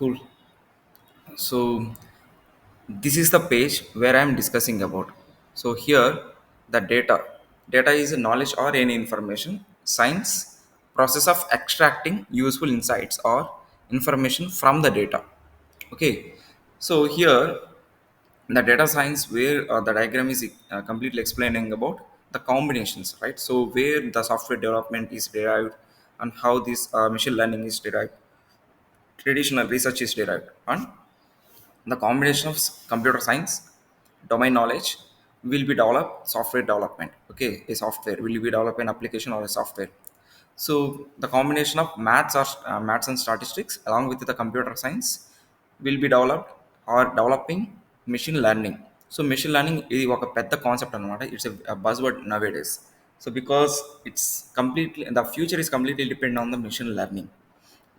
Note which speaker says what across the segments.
Speaker 1: Cool. So this is the page where I am discussing about. So here the data is a knowledge or any information, science, process of extracting useful insights or information from the data. Okay. So here the data science where the diagram is completely explaining about the combinations, right? So where the software development is derived and how this machine learning is derived, traditional research is derived, and the combination of computer science, domain knowledge will be developed software development. Okay, a software will be develop an application or a software. So the combination of maths and statistics along with the computer science will be developed or developing machine learning. So machine learning is ఒక పెద్ద concept అనమాట. It's a buzzword nowadays. So because it's completely the future is completely dependent on the machine learning,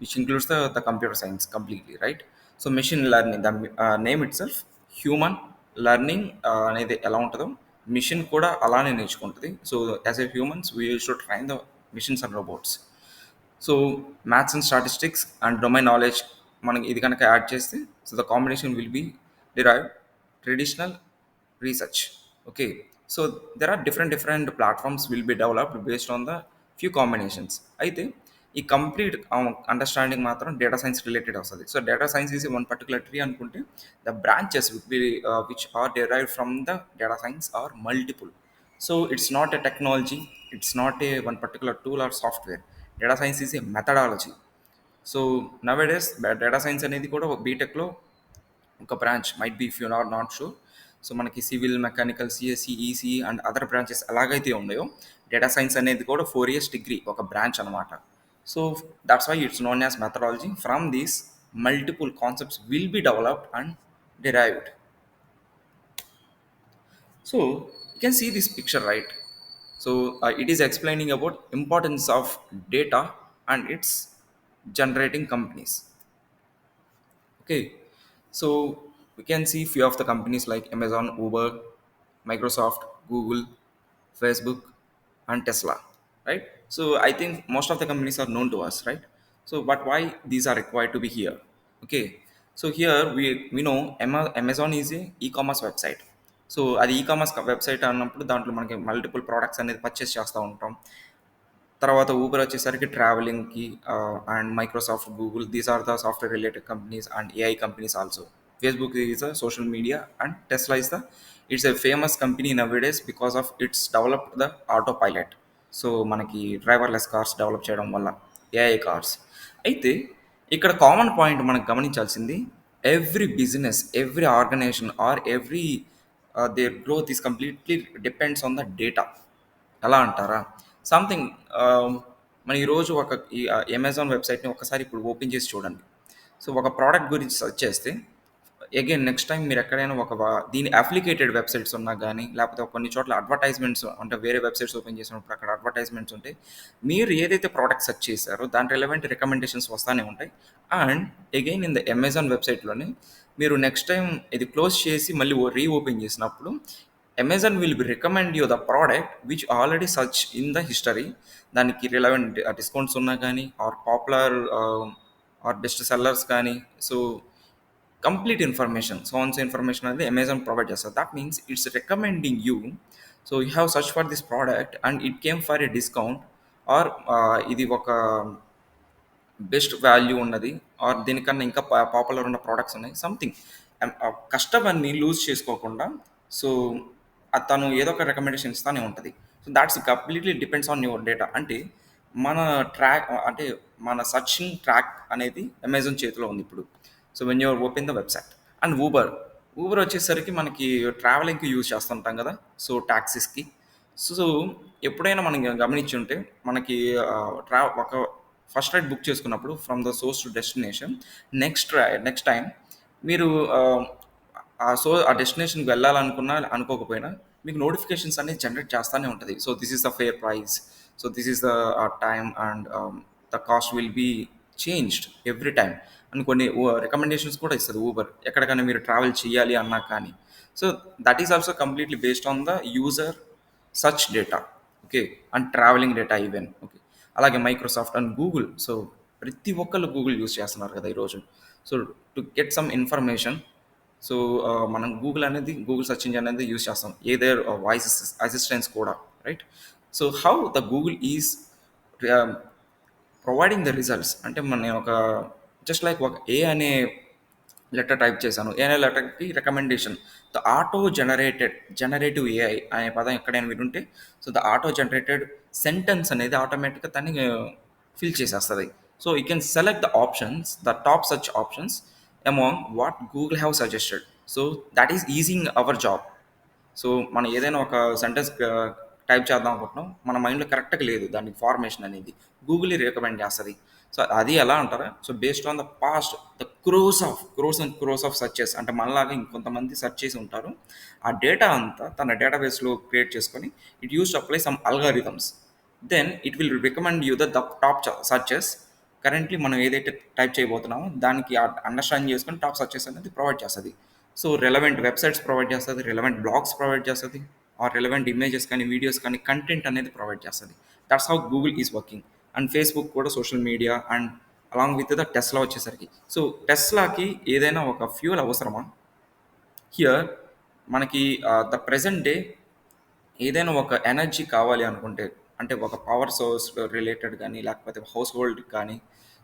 Speaker 1: which includes the computer science completely, right? So machine learning, the name itself, human learning అనేది ఎలా ఉంటుందో machine కూడా అలానే నేర్చుకుంటుంది. So as a humans we should train the machines and robots. So maths and statistics and domain knowledge మనకి ఇది కనుక add చేస్తే so the combination will be derive traditional research. Okay, so there are different platforms will be developed based on the few combinations. అయితే ఈ complete understanding మాత్రం data science related వస్తుంది. So data science is one particular tree అనుకుంటే the branches which are derived from the data science are multiple. So it's not a technology, it's not a one particular tool or software. Data science is a methodology. So nowadays data science అనేది కూడా బీటెక్లో ఒక branch might be if you not not sure. So మనకి civil, mechanical, CSC, EC and other branches ఎలాగైతే ఉన్నాయో data science అనేది కూడా 4 years degree ఒక బ్రాంచ్ అనమాట. So that's why it's known as methodology. From these multiple concepts will be developed and derived. So you can see this picture, right? So it is explaining about importance of data and its generating companies. Okay, so we can see few of the companies like Amazon, Uber, Microsoft, Google, Facebook, and Tesla, right? So I think most of the companies are known to us, right? So but why these are required to be here? Okay, so here we know Amazon is a e-commerce website. So అది e commerce website అన్నప్పుడు దాంట్లో మనకి multiple products అనేది purchase చేస్తూ ఉంటాం. తర్వాత Uber వచ్చేసరికి ట్రావెలింగ్కి, and Microsoft, Google, these are the software related companies and AI companies also. Facebook is a social media and Tesla is the it's a famous company nowadays because of its developed the autopilot. So మనకి driverless cars develop చేయడం వల్ల AI cars. అయితే ఇక్కడ common point మనకు గమనించాల్సింది, every business, every organisation or every their growth is completely depends on the data. ఎలా అంటారా? Something మన ఈరోజు ఒక ఈ అమెజాన్ వెబ్సైట్ని ఒకసారి ఇప్పుడు ఓపెన్ చేసి చూడండి. సో ఒక ప్రోడక్ట్ గురించి సెర్చ్ చేస్తే అగైన్ నెక్స్ట్ టైం మీరు ఎక్కడైనా దీని అప్లికేటెడ్ వెబ్సైట్స్ ఉన్నా కానీ, లేకపోతే కొన్ని చోట్ల అడ్వర్టైజ్మెంట్స్ అంటే వేరే వెబ్సైట్స్ ఓపెన్ చేసినప్పుడు అక్కడ అడ్వర్టైజ్మెంట్స్ ఉంటాయి. మీరు ఏదైతే ప్రోడక్ట్ సెర్చ్ చేశారో దాని రిలవెంట్ రికమెండేషన్స్ వస్తూనే ఉంటాయి. And again in the Amazon వెబ్సైట్లోనే మీరు నెక్స్ట్ టైం ఇది క్లోజ్ చేసి మళ్ళీ రీఓపెన్ చేసినప్పుడు Amazon will be recommend you the product which already search in the history. దానికి రిలవెంట్ డిస్కౌంట్స్ ఉన్నా కానీ or popular or best sellers కానీ. సో కంప్లీట్ ఇన్ఫర్మేషన్, సోన్స్ ఇన్ఫర్మేషన్ అనేది అమెజాన్ ప్రొవైడ్ చేస్తారు. That means it's recommending you. So you have search for this product and it came for a discount, are ఇది ఒక best value ఉన్నది, are దీనికన్నా ఇంకా popular ఉన్న ప్రోడక్ట్స్ ఉన్నాయి సంథింగ్. కస్టమర్ని లూజ్ చేసుకోకుండా సో తను ఏదో ఒక రికమెండేషన్ ఇస్తానే ఉంటుంది. So that's completely depends on your data. అంటే మన ట్రాక్ అంటే మన సర్చింగ్ ట్రాక్ అనేది అమెజాన్ చేతిలో ఉంది ఇప్పుడు. So when you're open the website. And Uber వచ్చేసరికి మనకి ట్రావెలింగ్కి యూజ్ చేస్తుంటాం కదా, సో ట్యాక్సీస్కి. సో ఎప్పుడైనా మనం గమనించి ఉంటే మనకి ఒక ఫస్ట్ రైడ్ బుక్ చేసుకున్నప్పుడు from the source to destination, next time మీరు ఆ డెస్టినేషన్కి వెళ్ళాలనుకున్నా అనుకోకపోయినా మీకు నోటిఫికేషన్స్ అనేది జనరేట్ చేస్తూనే ఉంటుంది. So this is the fare price, so this is the time and the cost will be changed every time అని కొన్ని recommendations కూడా ఇస్తుంది ఊబర్ ఎక్కడికైనా మీరు ట్రావెల్ చేయాలి అన్నా కానీ. So that is also completely based on the user search data. Okay, and travelling data even. Okay, అలాగే మైక్రోసాఫ్ట్ అండ్ గూగుల్. సో ప్రతి ఒక్కళ్ళు గూగుల్ యూజ్ చేస్తున్నారు కదా ఈరోజు. So to get some information, so మనం గూగుల్ సెర్చ్ ఇంజిన్ అనేది use చేస్తాం, ఏదే వాయిస్ అసిస్టెన్స్ కూడా, right? So how the Google is providing the results అంటే మన ఒక జస్ట్ లైక్ ఒక ఏ అనే లెటర్ టైప్ చేశాను, ఏ అనే లెటర్కి recommendation, the auto generative AI అనే పదం ఎక్కడైనా వింటుంటే, so the auto generated sentence అనేది ఆటోమేటిక్గా దాన్ని ఫిల్ చేసేస్తుంది. So you can select the options, the top search options among what Google have suggested. So that is easing our job. So మనం ఏదైనా ఒక సెంటెన్స్ టైప్ చేద్దాం అనుకుంటున్నాం, మన మైండ్లో కరెక్ట్గా లేదు దానికి ఫార్మేషన్ అనేది, గూగుల్ రికమెండ్ చేస్తుంది. సో అది ఎలా అంటారా, so based on the past the crores of searches, అంటే మనలాగా ఇంకొంతమంది సెర్చ్ చేసి ఉంటారు, ఆ డేటా అంతా తన డేటాబేస్లో క్రియేట్ చేసుకొని it use to apply some algorithms, then it will recommend you the top searches. Currently మనం ఏదైతే టైప్ చేయబోతున్నామో దానికి అండర్స్టాండ్ చేసుకొని టాప్ సర్చెస్ అనేది ప్రొవైడ్ చేస్తుంది. సో రెలవెంట్ వెబ్సైట్స్ ప్రొవైడ్ చేస్తుంది, రెలవెంట్ బ్లాగ్స్ ప్రొవైడ్ చేస్తుంది, ఆర్ రెలవెంట్ ఇమేజెస్ కానీ వీడియోస్ కానీ కంటెంట్ అనేది ప్రొవైడ్ చేస్తుంది. That's how Google is working. And Facebook కూడా social media, and along with the Tesla వచ్చేసరికి, సో టెస్లాకి ఏదైనా ఒక ఫ్యూయల్ అవసరమా? హియర్ మనకి ద ప్రెజెంట్ డే ఏదైనా ఒక ఎనర్జీ కావాలి అనుకుంటే, అంటే ఒక పవర్ సోర్స్ రిలేటెడ్ కానీ లేకపోతే హౌస్ హోల్డ్ కానీ,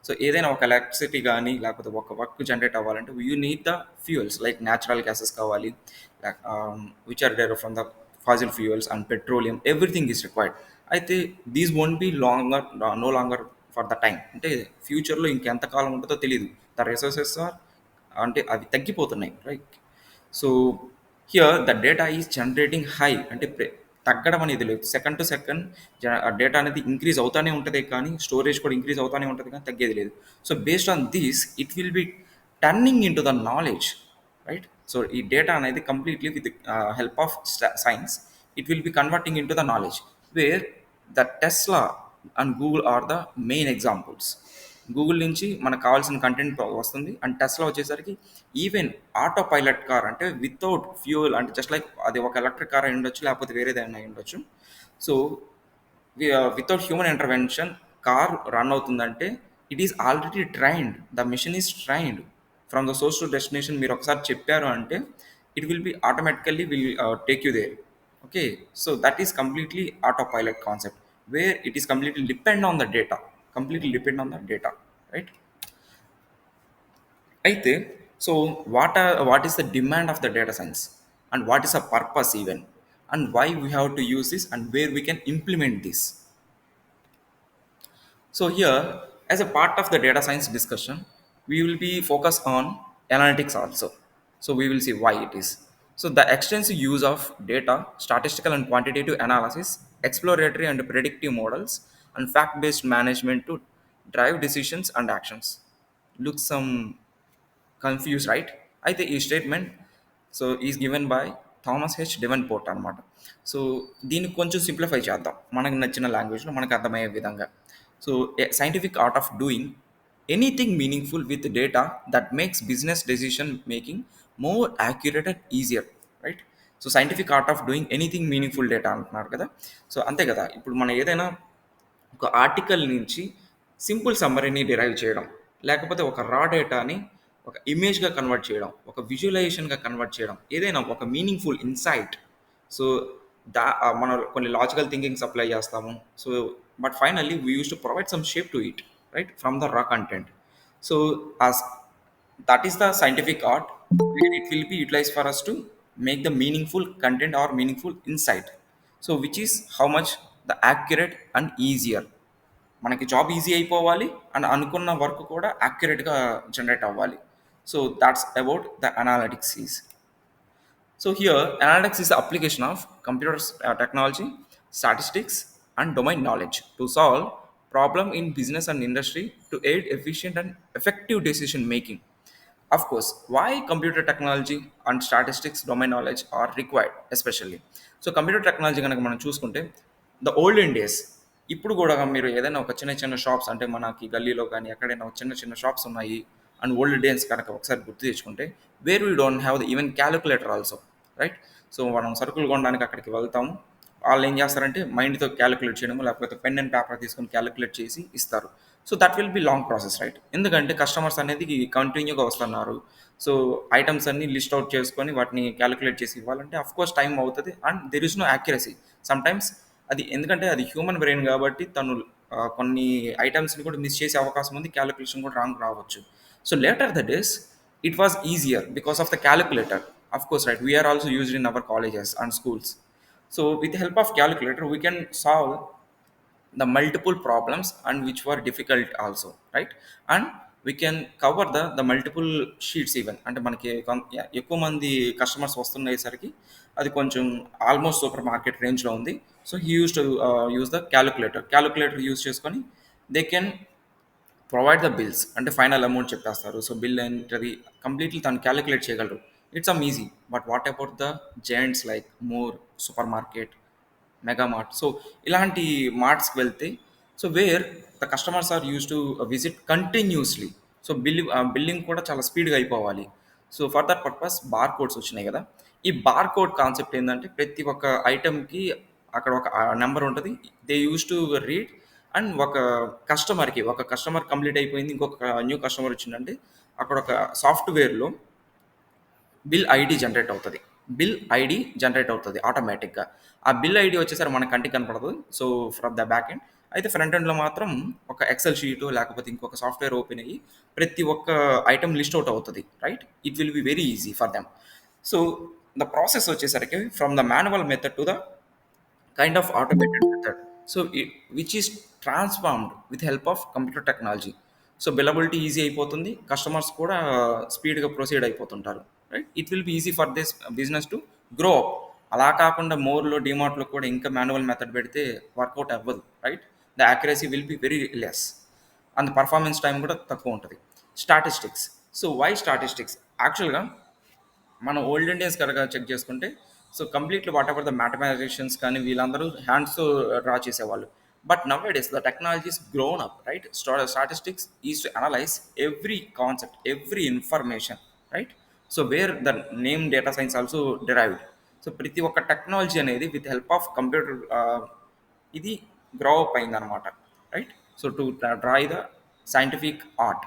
Speaker 1: సో ఏదైనా ఒక ఎలక్ట్రిసిటీ కానీ లేకపోతే ఒక వర్క్ జనరేట్ అవ్వాలంటే you need the fuels like natural gases కావాలి, which are derived from the fossil fuels and petroleum, everything is required. అయితే these won't be longer, no longer for the time, అంటే ఫ్యూచర్లో ఇంకెంతకాలం ఉంటుందో తెలియదు. ద రిసోర్సెస్ ఆర్, అంటే అవి తగ్గిపోతున్నాయి, right? So here the data is generating high, అంటే తగ్గడం అనేది లేదు, సెకండ్ టు సెకండ్ డేటా అనేది ఇంక్రీజ్ అవుతానే ఉంటుంది, కానీ స్టోరేజ్ కూడా ఇంక్రీజ్ అవుతానే ఉంటుంది కానీ తగ్గేది లేదు. So based on this it will B turning in to the knowledge, right? So ఈ డేటా అనేది completely with help of science it will B converting in to the knowledge, wear the Tesla and Google or the main examples. Google నుంచి మనకు కావాల్సిన content వస్తుంది, and Tesla వచ్చేసరికి even auto pilot car, అంటే without fuel, అంటే just like అది ఒక electric car అయి ఉండొచ్చు లేకపోతే వేరేదైనా అయి ఉండొచ్చు. So without human intervention car run అవుతుందంటే it is already trained, the machine is trained from the source to destination. మీరు ఒకసారి చెప్పారు అంటే it will be automatically will take you there. Okay, so that is completely auto pilot concept, where it is completely depend on the data, completely depend on the data, right? అయితే so what is the demand of the data science, and what is a purpose even, and why we have to use this, and where we can implement this. So here, as a part of the data science discussion, we will be focused on analytics also. So we will see why it is. So the extensive use of data, statistical and quantitative analysis, exploratory and predictive models, and fact-based management to drive decisions and actions. Look some confuse, right? అయితే ఈ statement so is given by Thomas H Davenport అనమాట. So దీన్ని కొంచెం simplify చేద్దాం మనకు నచ్చిన లాంగ్వేజ్లో మనకు అర్థమయ్యే విధంగా. So scientific art of doing anything meaningful with data that makes business decision making more accurate and easier, right? So scientific art of doing anything meaningful data అంటున్నారు కదా. సో అంతే కదా, ఇప్పుడు మనం ఏదైనా ఒక ఆర్టికల్ నుంచి సింపుల్ సమ్మరీని డిరైవ్ చేయడం, లేకపోతే ఒక రా డేటాని ఒక ఇమేజ్గా కన్వర్ట్ చేయడం, ఒక విజువలైజేషన్గా కన్వర్ట్ చేయడం, ఏదైనా ఒక మీనింగ్ఫుల్ ఇన్సైట్. సో మనం కొన్ని లాజికల్ థింకింగ్స్ అప్లై చేస్తాము. So but finally we use to provide some shape to it, right, from the raw content. So as that is the scientific art where it will be utilized for us to make the meaningful content or meaningful insight. So which is how much the accurate and easier, మనకి job easy అయిపోవాలి and అనుకున్న work కూడా యాక్యురేట్గా generate అవ్వాలి. So that's about the analytics is. So here, analytics is the application of computer technology, statistics, and domain knowledge to solve problem in business and industry to aid efficient and effective decision making. Of course, why computer technology and statistics domain knowledge are required especially. So computer technology కనుక మనం చూసుకుంటే the olden days, ఇప్పుడు కూడా మీరు ఏదైనా ఒక చిన్న చిన్న షాప్స్, అంటే మనకి గల్లీలో కానీ ఎక్కడైనా ఒక చిన్న చిన్న షాప్స్ ఉన్నాయి, అండ్ ఓల్డ్ డేస్ కనుక ఒకసారి గుర్తు తెచ్చుకుంటే where we don't have the even calculator also, right? So మనం సరుకులు కొనడానికి అక్కడికి వెళ్తాము, వాళ్ళు ఏం చేస్తారంటే మైండ్తో క్యాలిక్యులేట్ చేయడము, లేకపోతే పెన్ అండ్ పేపర్ తీసుకొని క్యాలిక్యులేట్ చేసి ఇస్తారు. So that will be long process, right? ఎందుకంటే కస్టమర్స్ అనేది కంటిన్యూగా వస్తున్నారు. సో ఐటమ్స్ అన్ని లిస్ట్ అవుట్ చేసుకొని వాటిని క్యాలిక్యులేట్ చేసి ఇవ్వాలంటే అఫ్ కోర్స్ టైం అవుతుంది and there is no accuracy. Sometimes అది ఎందుకంటే అది హ్యూమన్ బ్రెయిన్ కాబట్టి తను కొన్ని ఐటమ్స్ని కూడా మిస్ చేసే అవకాశం ఉంది, క్యాలిక్యులేషన్ కూడా రాంగ్ రావచ్చు. So later that is it was easier because of the calculator. Of course, right, we're also used in our colleges and schools. So with the help of calculator we can solve the multiple problems and which were difficult also, right? And we can cover the multiple sheets even. అంటే మనకి ఎక్కువ మంది customers వస్తున్నసరికి అది కొంచెం almost super market రేంజ్లో ఉంది. So he use to use the calculator use చేసుకొని they can provide the bills, అంటే ఫైనల్ అమౌంట్ చెప్పేస్తారు. సో బిల్ ఏంటది కంప్లీట్లీ తను క్యాలిక్యులేట్ చేయగలరు. It's um easy. But what about the giants like More, super market, mega mart? So ఇలాంటి మార్ట్స్కి వెళ్తే so where the customers are use to visit continuously. So billing కూడా చాలా స్పీడ్గా అయిపోవాలి. So for that purpose bar codes వచ్చినాయి కదా. ఈ బార్ కోడ్ కాన్సెప్ట్ ఏంటంటే ప్రతి ఒక్క ఐటెంకి అక్కడ ఒక నెంబర్ ఉంటుంది. They use to read. And ఒక కస్టమర్ కంప్లీట్ అయిపోయింది, ఇంకొక న్యూ కస్టమర్ వచ్చిందంటే అక్కడ ఒక సాఫ్ట్వేర్లో బిల్ ఐడి జనరేట్ అవుతుంది ఆటోమేటిక్గా. ఆ బిల్ ఐడి వచ్చేసరికి మన కంటికి కనపడదు. So from the back end అయితే ఫ్రంట్ ఎండ్లో మాత్రం ఒక ఎక్సెల్ షీటు లేకపోతే ఇంకొక సాఫ్ట్వేర్ ఓపెన్ అయ్యి ప్రతి ఒక్క ఐటమ్ లిస్ట్ అవుట్ అవుతుంది, right? It will be very easy for them. So the process వచ్చేసరికి from the manual method to the kind of automated method. So which is transformed with help of computer technology. So బిలబిలిటీ easy అయిపోతుంది, customers కూడా స్పీడ్గా proceed అయిపోతుంటారు, right? It will be easy for this business to grow up. అలా కాకుండా మోర్లో డిమార్ట్లో కూడా ఇంకా మాన్యువల్ మెథడ్ పెడితే వర్కౌట్ అవ్వదు, right? The accuracy will be very less and performance time కూడా తక్కువ ఉంటుంది. స్టాటిస్టిక్స్. So why statistics? యాక్చువల్గా మన ఓల్డెన్ డేస్ కనుక చెక్ చేసుకుంటే so completely whatever the mathematicians కానీ వీళ్ళందరూ హ్యాండ్స్తో డ్రా చేసేవాళ్ళు. But now days the technologies grown up, right? Statistics is to analyse every concept, every information, right? So where the name data science also derived. So ప్రతి ఒక్క technology అనేది with help of computer ఇది grow up అయిందనమాట, right? So to draw the scientific art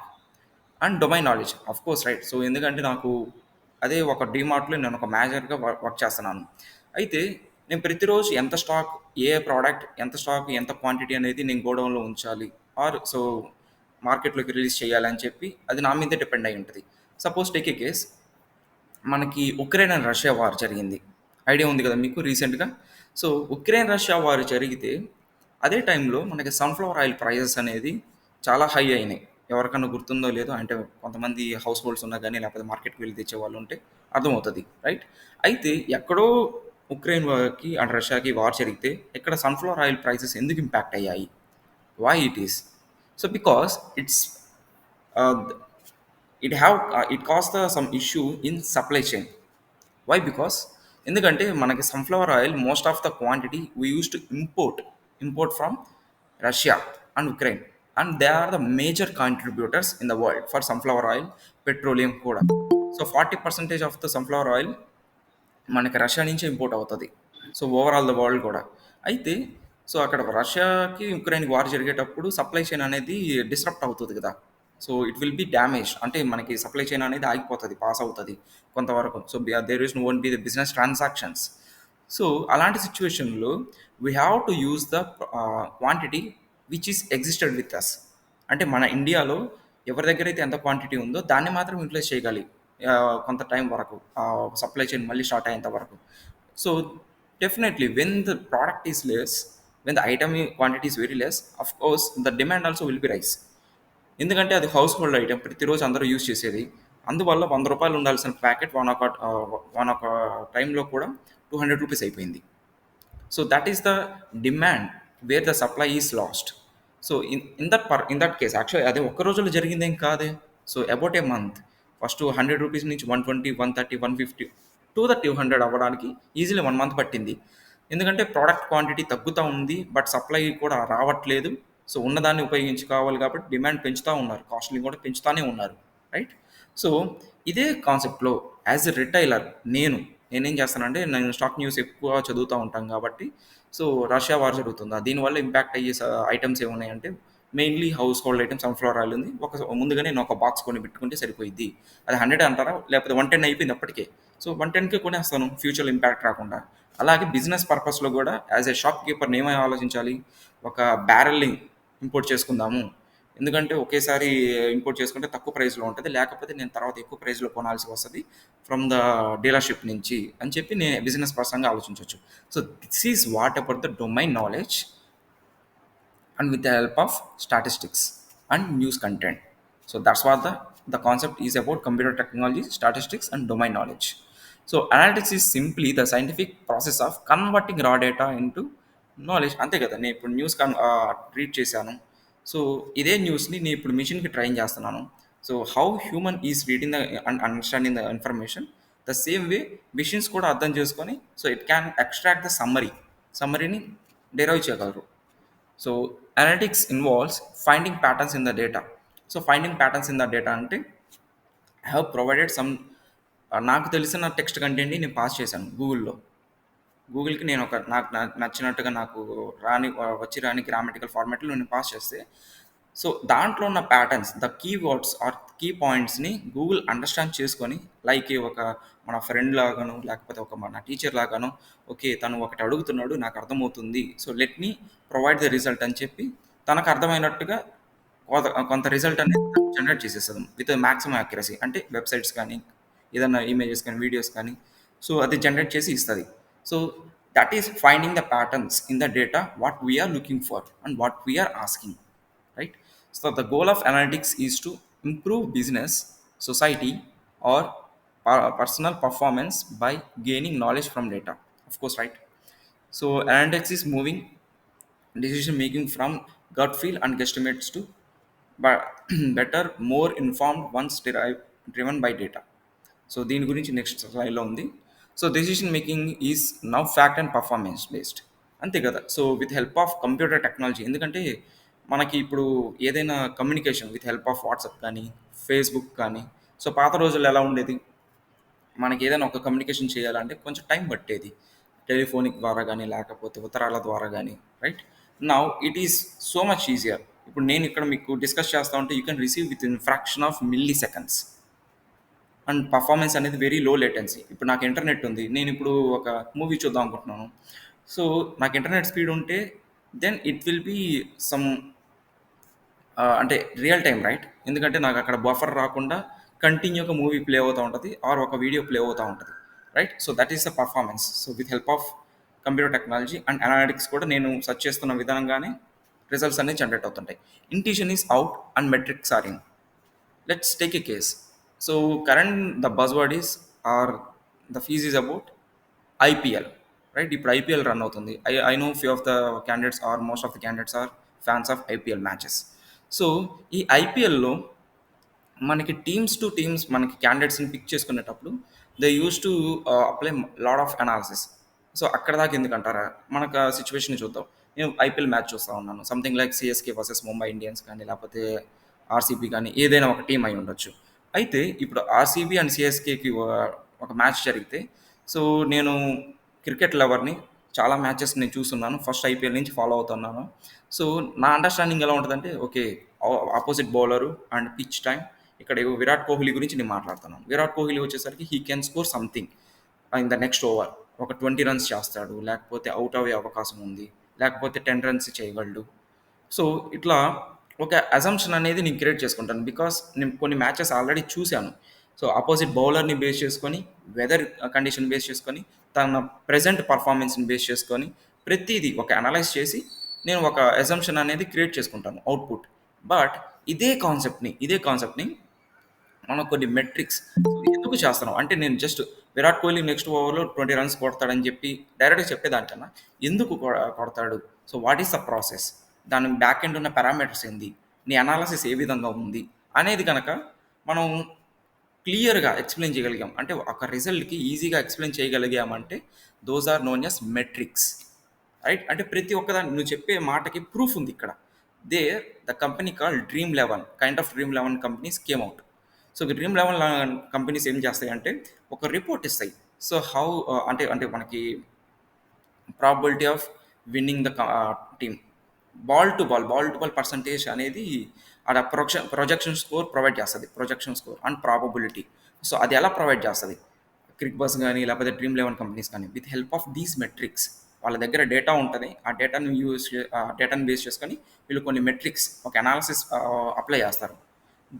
Speaker 1: and domain knowledge, of course, right? So ఎందుకంటే నాకు అదే ఒక డీమార్ట్లో నేను ఒక మేనేజర్గా వర్క్ చేస్తున్నాను. అయితే నేను ప్రతిరోజు ఎంత స్టాక్, ఏ ప్రోడక్ట్ ఎంత స్టాక్, ఎంత క్వాంటిటీ అనేది నేను గోడౌన్లో ఉంచాలి ఆర్ సో మార్కెట్లోకి రిలీజ్ చేయాలి అని చెప్పి అది నా మీదే డిపెండ్ అయి ఉంటుంది. సపోజ్ టేక్ ఏ కేస్, మనకి ఉక్రెయిన్ అండ్ రష్యా వార్ జరిగింది. ఐడియా ఉంది కదా మీకు రీసెంట్గా? సో ఉక్రెయిన్ రష్యా వార్ జరిగితే అదే టైంలో మనకి సన్ఫ్లవర్ ఆయిల్ ప్రైజెస్ అనేది చాలా హై అయినాయి. ఎవరికన్నా గుర్తుందో లేదో, అంటే కొంతమంది హౌస్ హోల్డ్స్ ఉన్నా కానీ లేకపోతే మార్కెట్కి వెళ్ళి తెచ్చే వాళ్ళు ఉంటే అర్థమవుతుంది, రైట్? అయితే ఎక్కడో ఉక్రెయిన్ వార్కి అండ్ రష్యాకి వార్ జరిగితే ఇక్కడ సన్ఫ్లవర్ ఆయిల్ ప్రైసెస్ ఎందుకు ఇంపాక్ట్ అయ్యాయి? Why it is? So because it's it cause the some issue in supply chain. Why? Because ఎందుకంటే మనకి sunflower oil most of the quantity we use to import from Russia and Ukraine, and they are the major contributors in the world for sunflower oil, petroleum కూడా. So 40% of the sunflower oil మనకి Russia నుంచే import అవుతుంది. So overall the world కూడా. అయితే so అక్కడ రష్యాకి ఉక్రెయిన్కి war జరిగేటప్పుడు సప్లై చైన్ అనేది డిస్రప్ట్ అవుతుంది కదా. So it will be damage, అంటే మనకి సప్లై చైన్ అనేది ఆగిపోతుంది, పాస్ అవుతుంది కొంతవరకు. So there is won't be the business transactions. So అలాంటి సిచ్యువేషన్లో we have to use the quantity which is existed with us. అంటే మన ఇండియాలో ఎవరి దగ్గర అయితే ఎంత క్వాంటిటీ ఉందో దాన్ని మాత్రం యూటిలైజ్ చేయగలి కొంత టైం వరకు, సప్లై చైన్ మళ్ళీ స్టార్ట్ అయ్యేంత వరకు. So definitely when the product is less, when the item quantity is very less, of course the demand also will be rice. ఎందుకంటే అది హౌస్ హోల్డ్ ఐటమ్, ప్రతిరోజు అందరూ యూజ్ చేసేది. అందువల్ల రూ. 100 ఉండాల్సిన ప్యాకెట్ వన్ ఒక టైంలో కూడా రూ. 200 అయిపోయింది. So that is the demand wear the supply is lost. So in that case actually అదే ఒక్క రోజులో జరిగిందేం కాదే. So about a month first రూ. 100 నుంచి 120, 130, 150 టు ద 200 అవ్వడానికి ఈజీలీ 1 మంత్ పట్టింది. ఎందుకంటే ప్రోడక్ట్ క్వాంటిటీ తగ్గుతూ ఉంది బట్ సప్లై కూడా రావట్లేదు. సో ఉన్నదాన్ని ఉపయోగించి కావాలి కాబట్టి డిమాండ్ పెంచుతూ ఉన్నారు, కాస్ట్లీ కూడా పెంచుతూనే ఉన్నారు, రైట్? సో ఇదే కాన్సెప్ట్లో యాజ్ ఎ రిటైలర్ నేనేం చేస్తానంటే నేను స్టాక్ న్యూస్ ఎక్కువ చదువుతూ ఉంటాను కాబట్టి సో రష్యా వార్ జరుగుతుందా, దీనివల్ల ఇంపాక్ట్ అయ్యే ఐటమ్స్ ఏమున్నాయంటే mainly household item sunflower oil ఉంది. ముందుగానే నేను ఒక బాక్స్ కొని పెట్టుకుంటే సరిపోయిద్ది. అది 100 అంటారా? లేకపోతే 110 అయిపోయింది అప్పటికే. సో, 110కే కొనేస్తాను ఫ్యూచర్‌లో ఇంపాక్ట్ రాకుండా. అలాగే బిజినెస్ పర్పస్‌లో గూడా యాస్ ఎ షాప్ కీపర్‌ని ఏమని ఆలోచించాలి? ఒక బ్యారెల్‌ని ఇంపోర్ట్ చేసుకుందాము. ఎందుకంటే ఒకేసారి ఇంపోర్ట్ చేసుకుంటే తక్కువ ప్రైస్‌లో ఉంటది. లేకపోతే నేను తర్వాత ఎక్కువ ప్రైస్‌లో కొనాల్సి వస్తది ఫ్రమ్ ద డీలర్‌షిప్ నుంచి అని చెప్పి నేను బిజినెస్ పర్సన్‌గా ఆలోచించొచ్చు. So, this is what about the domain knowledge and with the help of statistics and news content. So that's what the concept is about computer technology, statistics, and domain knowledge. So analytics is simply the scientific process of converting raw data into knowledge అంతే కదా నేను ఇప్పుడు news read చేశాను so ఇదే న్యూస్ని నేను ఇప్పుడు మిషన్కి ట్రైన్ చేస్తున్నాను so how human is reading the and understanding the information the same way machines కూడా అర్థం చేసుకొని so it can extract the సమ్మరీని డెరైవ్ చేయగలరు so analytics involves finding patterns in the data so finding patterns in the data అంటే I have provided some నాకు తెలిసిన text కంటెంట్ని నేను పాస్ చేశాను గూగుల్కి నేను ఒక నాకు నచ్చినట్టుగా నాకు వచ్చి రాని గ్రామటికల్ ఫార్మాట్లో నేను పాస్ చేస్తే సో దాంట్లో ఉన్న patterns the keywords or key పాయింట్స్ని గూగుల్ అండర్స్టాండ్ చేసుకొని లైక్ ఒక మన ఫ్రెండ్ లాగాను లేకపోతే ఒక మన టీచర్ లాగాను ఓకే తను ఒకటి అడుగుతున్నాడు నాకు అర్థమవుతుంది so let me provide the result అని చెప్పి తనకు అర్థమైనట్టుగా కొంత రిజల్ట్ అనేది జనరేట్ చేసేస్తుంది విత్ మ్యాక్సిమం యాక్యురసీ అంటే వెబ్సైట్స్ కానీ ఏదైనా ఇమేజెస్ కానీ వీడియోస్ కానీ సో అది జనరేట్ చేసి ఇస్తుంది so that is finding the patterns in the data what we're looking for and what we're asking right so the goal of analytics is to improve business society or personal performance by gaining knowledge from data of course right so analytics is moving decision making from gut feel and guesstimates to but better more informed ones driven by data so దీని గురించి next స్లైడ్లో ఉంది so decision making is now fact and performance based అంతే కదా so with help of computer technology ఎందుకంటే మనకి ఇప్పుడు ఏదైనా communication with help of WhatsApp కానీ ఫేస్బుక్ కానీ సో పాత రోజుల్లో ఎలా ఉండేది మనకి ఏదైనా ఒక కమ్యూనికేషన్ చేయాలంటే కొంచెం టైం పట్టేది టెలిఫోనిక్ ద్వారా కానీ లేకపోతే ఉత్తరాల ద్వారా కానీ right now it is so much easier ఇప్పుడు నేను ఇక్కడ మీకు డిస్కస్ చేస్తా ఉంటే you can receive with in fraction of milli seconds and performance అనేది వెరీ లో లేటెన్సీ ఇప్పుడు నాకు ఇంటర్నెట్ ఉంది నేను ఇప్పుడు ఒక మూవీ చూద్దాం అనుకుంటున్నాను సో నాకు ఇంటర్నెట్ స్పీడ్ ఉంటే then it will be some అంటే రియల్ టైం రైట్ ఎందుకంటే నాకు అక్కడ బఫర్ రాకుండా కంటిన్యూగా మూవీ ప్లే అవుతూ ఉంటుంది ఆర్ ఒక వీడియో ప్లే అవుతూ ఉంటుంది right so that is the performance so with help of computer technology and analytics కూడా నేను సెర్చ్ చేస్తున్న విధానంగానే రిజల్ట్స్ అనేవి జనరేట్ అవుతుంటాయి intuition is out and metrics are in let's take a case so current the buzzword is or the fees is about IPL right ఇప్పుడు IPL run అవుతుంది I know few of the candidates or most of the candidates are fans of IPL matches so ఈ ఐపీఎల్లో మనకి teams to teams మనకి క్యాండిడేట్స్ని pick చేసుకునేటప్పుడు they use to apply lot of analysis so అక్కడ దాకా ఎందుకంటారా మనకు situation చూద్దాం నేను ఐపీఎల్ మ్యాచ్ చూస్తూ ఉన్నాను something like CSK versus Mumbai Indians కానీ లేకపోతే ఆర్సీబీ కానీ ఏదైనా ఒక టీం అయి ఉండొచ్చు అయితే ఇప్పుడు ఆర్సీబీ అండ్ సిఎస్కేకి ఒక మ్యాచ్ జరిగితే సో నేను క్రికెట్ లవర్ని చాలా మ్యాచెస్ నేను చూస్తున్నాను ఫస్ట్ ఐపీఎల్ నుంచి ఫాలో అవుతున్నాను సో నా అండర్స్టాండింగ్ ఎలా ఉంటుందంటే okay opposite bowler and pitch time ఇక్కడ విరాట్ కోహ్లీ గురించి నేను మాట్లాడుతున్నాను విరాట్ కోహ్లీ వచ్చేసరికి he can score something in the next over ఒక 20 రన్స్ చేస్తాడు లేకపోతే అవుట్ అయ్యే అవకాశం ఉంది లేకపోతే 10 రన్స్ చేయగలడు సో ఇట్లా ఒక అజంప్షన్ అనేది నేను క్రియేట్ చేసుకుంటాను బికాస్ నేను కొన్ని మ్యాచెస్ ఆల్రెడీ చూశాను సో ఆపోజిట్ బౌలర్ని బేస్ చేసుకొని వెదర్ కండిషన్ బేస్ చేసుకొని తన ప్రెజెంట్ పర్ఫార్మెన్స్ని బేస్ చేసుకొని ప్రతిదీ ఒక అనలైజ్ చేసి నేను ఒక అజంప్షన్ అనేది క్రియేట్ చేసుకుంటాను అవుట్పుట్ బట్ ఇదే కాన్సెప్ట్ని మనం కొన్ని మెట్రిక్స్ ఎందుకు చేస్తున్నాం అంటే నేను జస్ట్ విరాట్ కోహ్లీ నెక్స్ట్ ఓవర్లో 20 రన్స్ కొడతాడని చెప్పి డైరెక్ట్గా చెప్పేదానికన్నా ఎందుకు కొడతాడు so what is the process దాని బ్యాక్ ఎండ్ ఉన్న పారామీటర్స్ ఏంది నీ అనాలసిస్ ఏ విధంగా ఉంది అనేది కనుక మనం క్లియర్గా ఎక్స్ప్లెయిన్ చేయగలిగాం అంటే ఒక రిజల్ట్కి ఈజీగా ఎక్స్ప్లెయిన్ చేయగలిగామంటే those are known as metrics right అంటే ప్రతి ఒక్కదాన్ని నువ్వు చెప్పే మాటకి ప్రూఫ్ ఉంది ఇక్కడ there the company call dream 11 kind of dream 11 companies came out so dream 11 companies ఏం చేస్తాయి అంటే ఒక రిపోర్ట్ ఇస్తాయి సో హౌ అంటే అంటే మనకి probability of winning the team ball to ball percentage అనేది ఆడ ప్రొజెక్షన్ స్కోర్ ప్రొవైడ్ చేస్తుంది, projection score and probability. So అది ఎలా ప్రొవైడ్ చేస్తుంది? క్రిక్ బస్ కానీ లేకపోతే డ్రీమ్ లెవెన్ కంపెనీస్ కానీ with help of these metrics, వాళ్ళ దగ్గర డేటా ఉంటుంది, ఆ డేటాను బేస్ చేసుకొని వీళ్ళు కొన్ని మెట్రిక్స్ ఒక అనాలిసిస్ అప్లై చేస్తారు.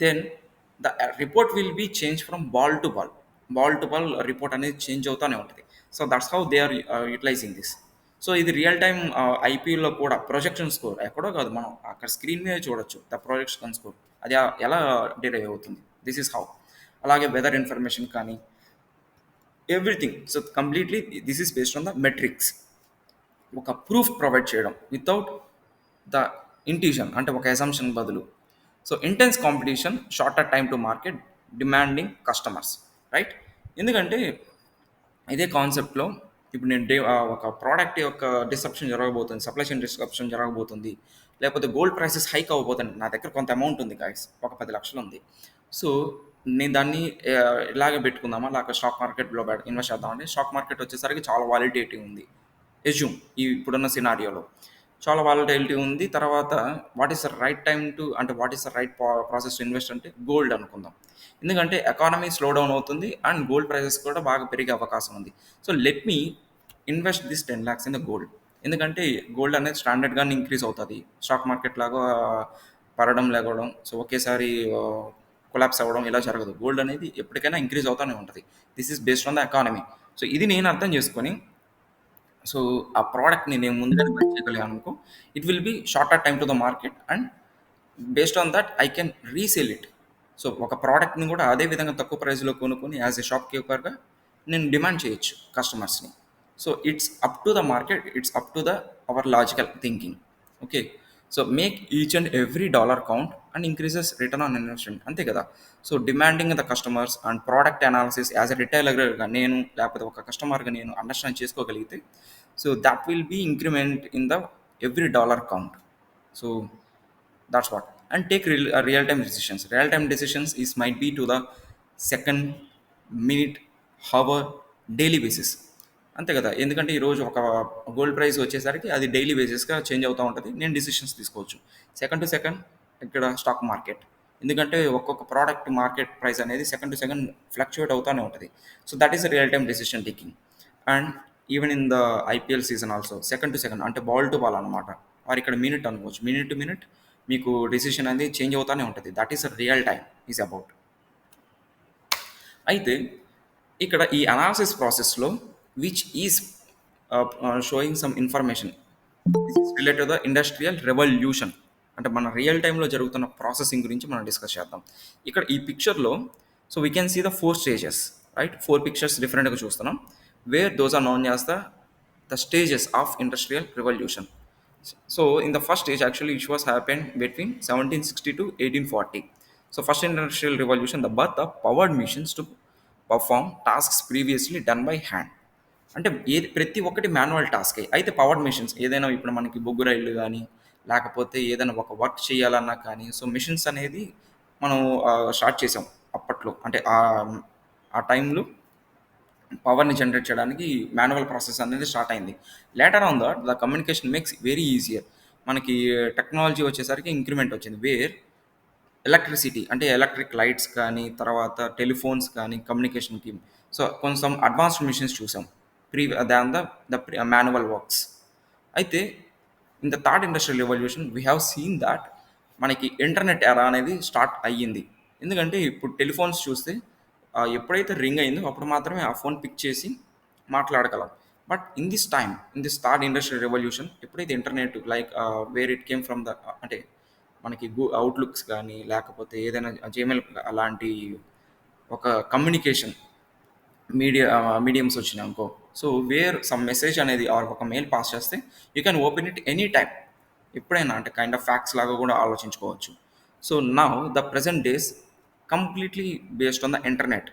Speaker 1: Then the report will be change from ball to ball report అనేది చేంజ్ అవుతూనే ఉంటుంది. So that's how they are utilising this. సో ఇది రియల్ టైమ్ ఐపీఎల్లో కూడా ప్రొజెక్షన్ స్కోర్ ఎక్కడో కాదు, మనం అక్కడ స్క్రీన్ మీద చూడొచ్చు ద ప్రొజెక్షన్ స్కోర్. అది ఎలా డిరైవ్ అవుతుంది, దిస్ ఈస్ హౌ. అలాగే వెదర్ ఇన్ఫర్మేషన్ కానీ everything. So completely this is based on the metrics. ఒక ప్రూఫ్ ప్రొవైడ్ చేయడం వితౌట్ ద ఇంట్యూషన్, అంటే ఒక అసంప్షన్ బదులు. So intense competition, shorter time to market, demanding customers, right. ఎందుకంటే ఇదే కాన్సెప్ట్లో ఇప్పుడు నేను ఒక ప్రోడక్ట్ యొక్క డిస్రప్షన్ జరగబోతుంది, సప్లై చైన్ డిస్రప్షన్ జరగబోతుంది, లేకపోతే గోల్డ్ ప్రైసెస్ హైక్ అవ్వబోతుంది, నా దగ్గర కొంత అమౌంట్ ఉంది గాయస్, ఒక 10 లక్షలు ఉంది. సో నేను దాన్ని ఇలాగే పెట్టుకుందామా, లేక స్టాక్ మార్కెట్లో ఇన్వెస్ట్ చేద్దామంటే స్టాక్ మార్కెట్ వచ్చేసరికి చాలా వాలిడిటీ ఉంది. ఎజ్యూమ్ ఈ ఇప్పుడున్న సినారియోలో చాలా వాలటైలిటీ ఉంది. తర్వాత what is the right time to, అంటే what is the right process to invest అంటే గోల్డ్ అనుకుందాం. ఎందుకంటే ఎకానమీ స్లో డౌన్ అవుతుంది అండ్ గోల్డ్ ప్రైసెస్ కూడా బాగా పెరిగే అవకాశం ఉంది. So let me invest this 10 lakhs in the gold. ఎందుకంటే గోల్డ్ అనేది స్టాండర్డ్గానే ఇంక్రీజ్ అవుతుంది, స్టాక్ మార్కెట్ లాగా పడడం లేకపోవడం, సో ఒకేసారి కొలాప్స్ అవ్వడం ఇలా జరగదు. గోల్డ్ అనేది ఎప్పటికైనా ఇంక్రీజ్ అవుతూనే ఉంటుంది. This is based on the economy. So ఇది నేను అర్థం చేసుకొని, సో ఆ ప్రోడక్ట్‌ని నేను ముందుగానే బై చేయగలిగాను అనుకో, it will B shorter time to the market and based on that I can resale it. So ఒక ప్రోడక్ట్‌ని కూడా అదే విధంగా తక్కువ ప్రైస్‌లో కొనుక్కొని యాస్ ఎ షాప్ కీపర్‌గా నేను డిమాండ్ చేయొచ్చు కస్టమర్స్‌ని. So it's up to the market, it's up to the our logical thinking. Okay. So make each and every dollar count and increases return on investment, అంతే కదా. So demanding the customers and product analysis as a రిటైలర్‌గా నేను లేకపోతే ఒక కస్టమర్‌గా నేను understand చేసుకోగలిగితే, so that will be increment in the every dollar count. So that's what. And take real time decisions. Real time decisions is might be to the second, minute, hour, daily basis, అంతే కదా. ఎందుకంటే ఈరోజు ఒక gold price వచ్చేసరికి అది daily బేసిస్గా change అవుతూ ఉంటుంది, నేను డిసిషన్స్ తీసుకోవచ్చు. సెకండ్ టు సెకండ్ ఇక్కడ స్టాక్ మార్కెట్, ఎందుకంటే ఒక్కొక్క ప్రోడక్ట్ మార్కెట్ ప్రైస్ అనేది సెకండ్ టు సెకండ్ ఫ్లక్చుయేట్ అవుతూనే ఉంటుంది. So that is real time decision taking. And even in the IPL season also second to second, అంటే బాల్ టు బాల్ అనమాట. వారు ఇక్కడ మినిట్ అనుకోవచ్చు, మినిట్ టు మినిట్ మీకు decision అనేది చేంజ్ అవుతూనే ఉంటుంది. That is real time is about. అయితే ఇక్కడ ఈ అనాలిసిస్ ప్రాసెస్లో which is sowing some information related the industrial revolution, అంటే మన రియల్ టైంలో జరుగుతున్న ప్రాసెసింగ్ గురించి మనం డిస్కస్ చేద్దాం. ఇక్కడ ఈ పిక్చర్లో so we can see the 4 stages, right. 4 pictures డిఫరెంట్గా చూస్తున్నాం, where those are known as the stages of industrial revolution. So in the first stage, actually, which was happened between 1760 to 1840. So first industrial revolution, the birth of powered machines to perform tasks previously done by hand. అంటే ఏది ప్రతి ఒక్కటి manual టాస్కే. అయితే powered machines ఏదైనా ఇప్పుడు మనకి బొగ్గు రైళ్ళు కానీ లేకపోతే ఏదైనా ఒక వర్క్ చేయాలన్నా కానీ, సో మెషిన్స్ అనేది మనం స్టార్ట్ చేసాం అప్పట్లో. అంటే ఆ టైంలో పవర్ని జనరేట్ చేయడానికి మాన్యువల్ ప్రాసెస్ అనేది స్టార్ట్ అయింది. Later on that the communication makes very easier. మనకి టెక్నాలజీ వచ్చేసరికి ఇంక్రిమెంట్ వచ్చింది, వేర్ ఎలక్ట్రిసిటీ అంటే ఎలక్ట్రిక్ లైట్స్ కానీ తర్వాత టెలిఫోన్స్ కానీ కమ్యూనికేషన్కి. సో కొంచెం అడ్వాన్స్డ్ మిషన్స్ చూసాం దాన్ ద మాన్యువల్ వర్క్స్. అయితే in the third industrial revolution we have seen that మనకి ఇంటర్నెట్ ఎరా అనేది స్టార్ట్ అయ్యింది. ఎందుకంటే ఇప్పుడు టెలిఫోన్స్ చూస్తే ఎప్పుడైతే రింగ్ అయిందో అప్పుడు మాత్రమే ఆ ఫోన్ పిక్ చేసి మాట్లాడగలం. But in this third industrial revolution ఎప్పుడైతే internet like where it came from the, అంటే మనకి అవుట్లుక్స్ కానీ లేకపోతే ఏదైనా జీమెయిల్ అలాంటి ఒక కమ్యూనికేషన్ మీడియమ్స్ వచ్చినాయి అనుకో. సో వేర్ సమ్ మెసేజ్ అనేది ఆర్ ఒక మెయిల్ పాస్ చేస్తే you can open it any time, ఎప్పుడైనా, అంటే కైండ్ ఆఫ్ ఫ్యాక్ట్స్ లాగా కూడా ఆలోచించుకోవచ్చు. So now the present days completely based on the internet.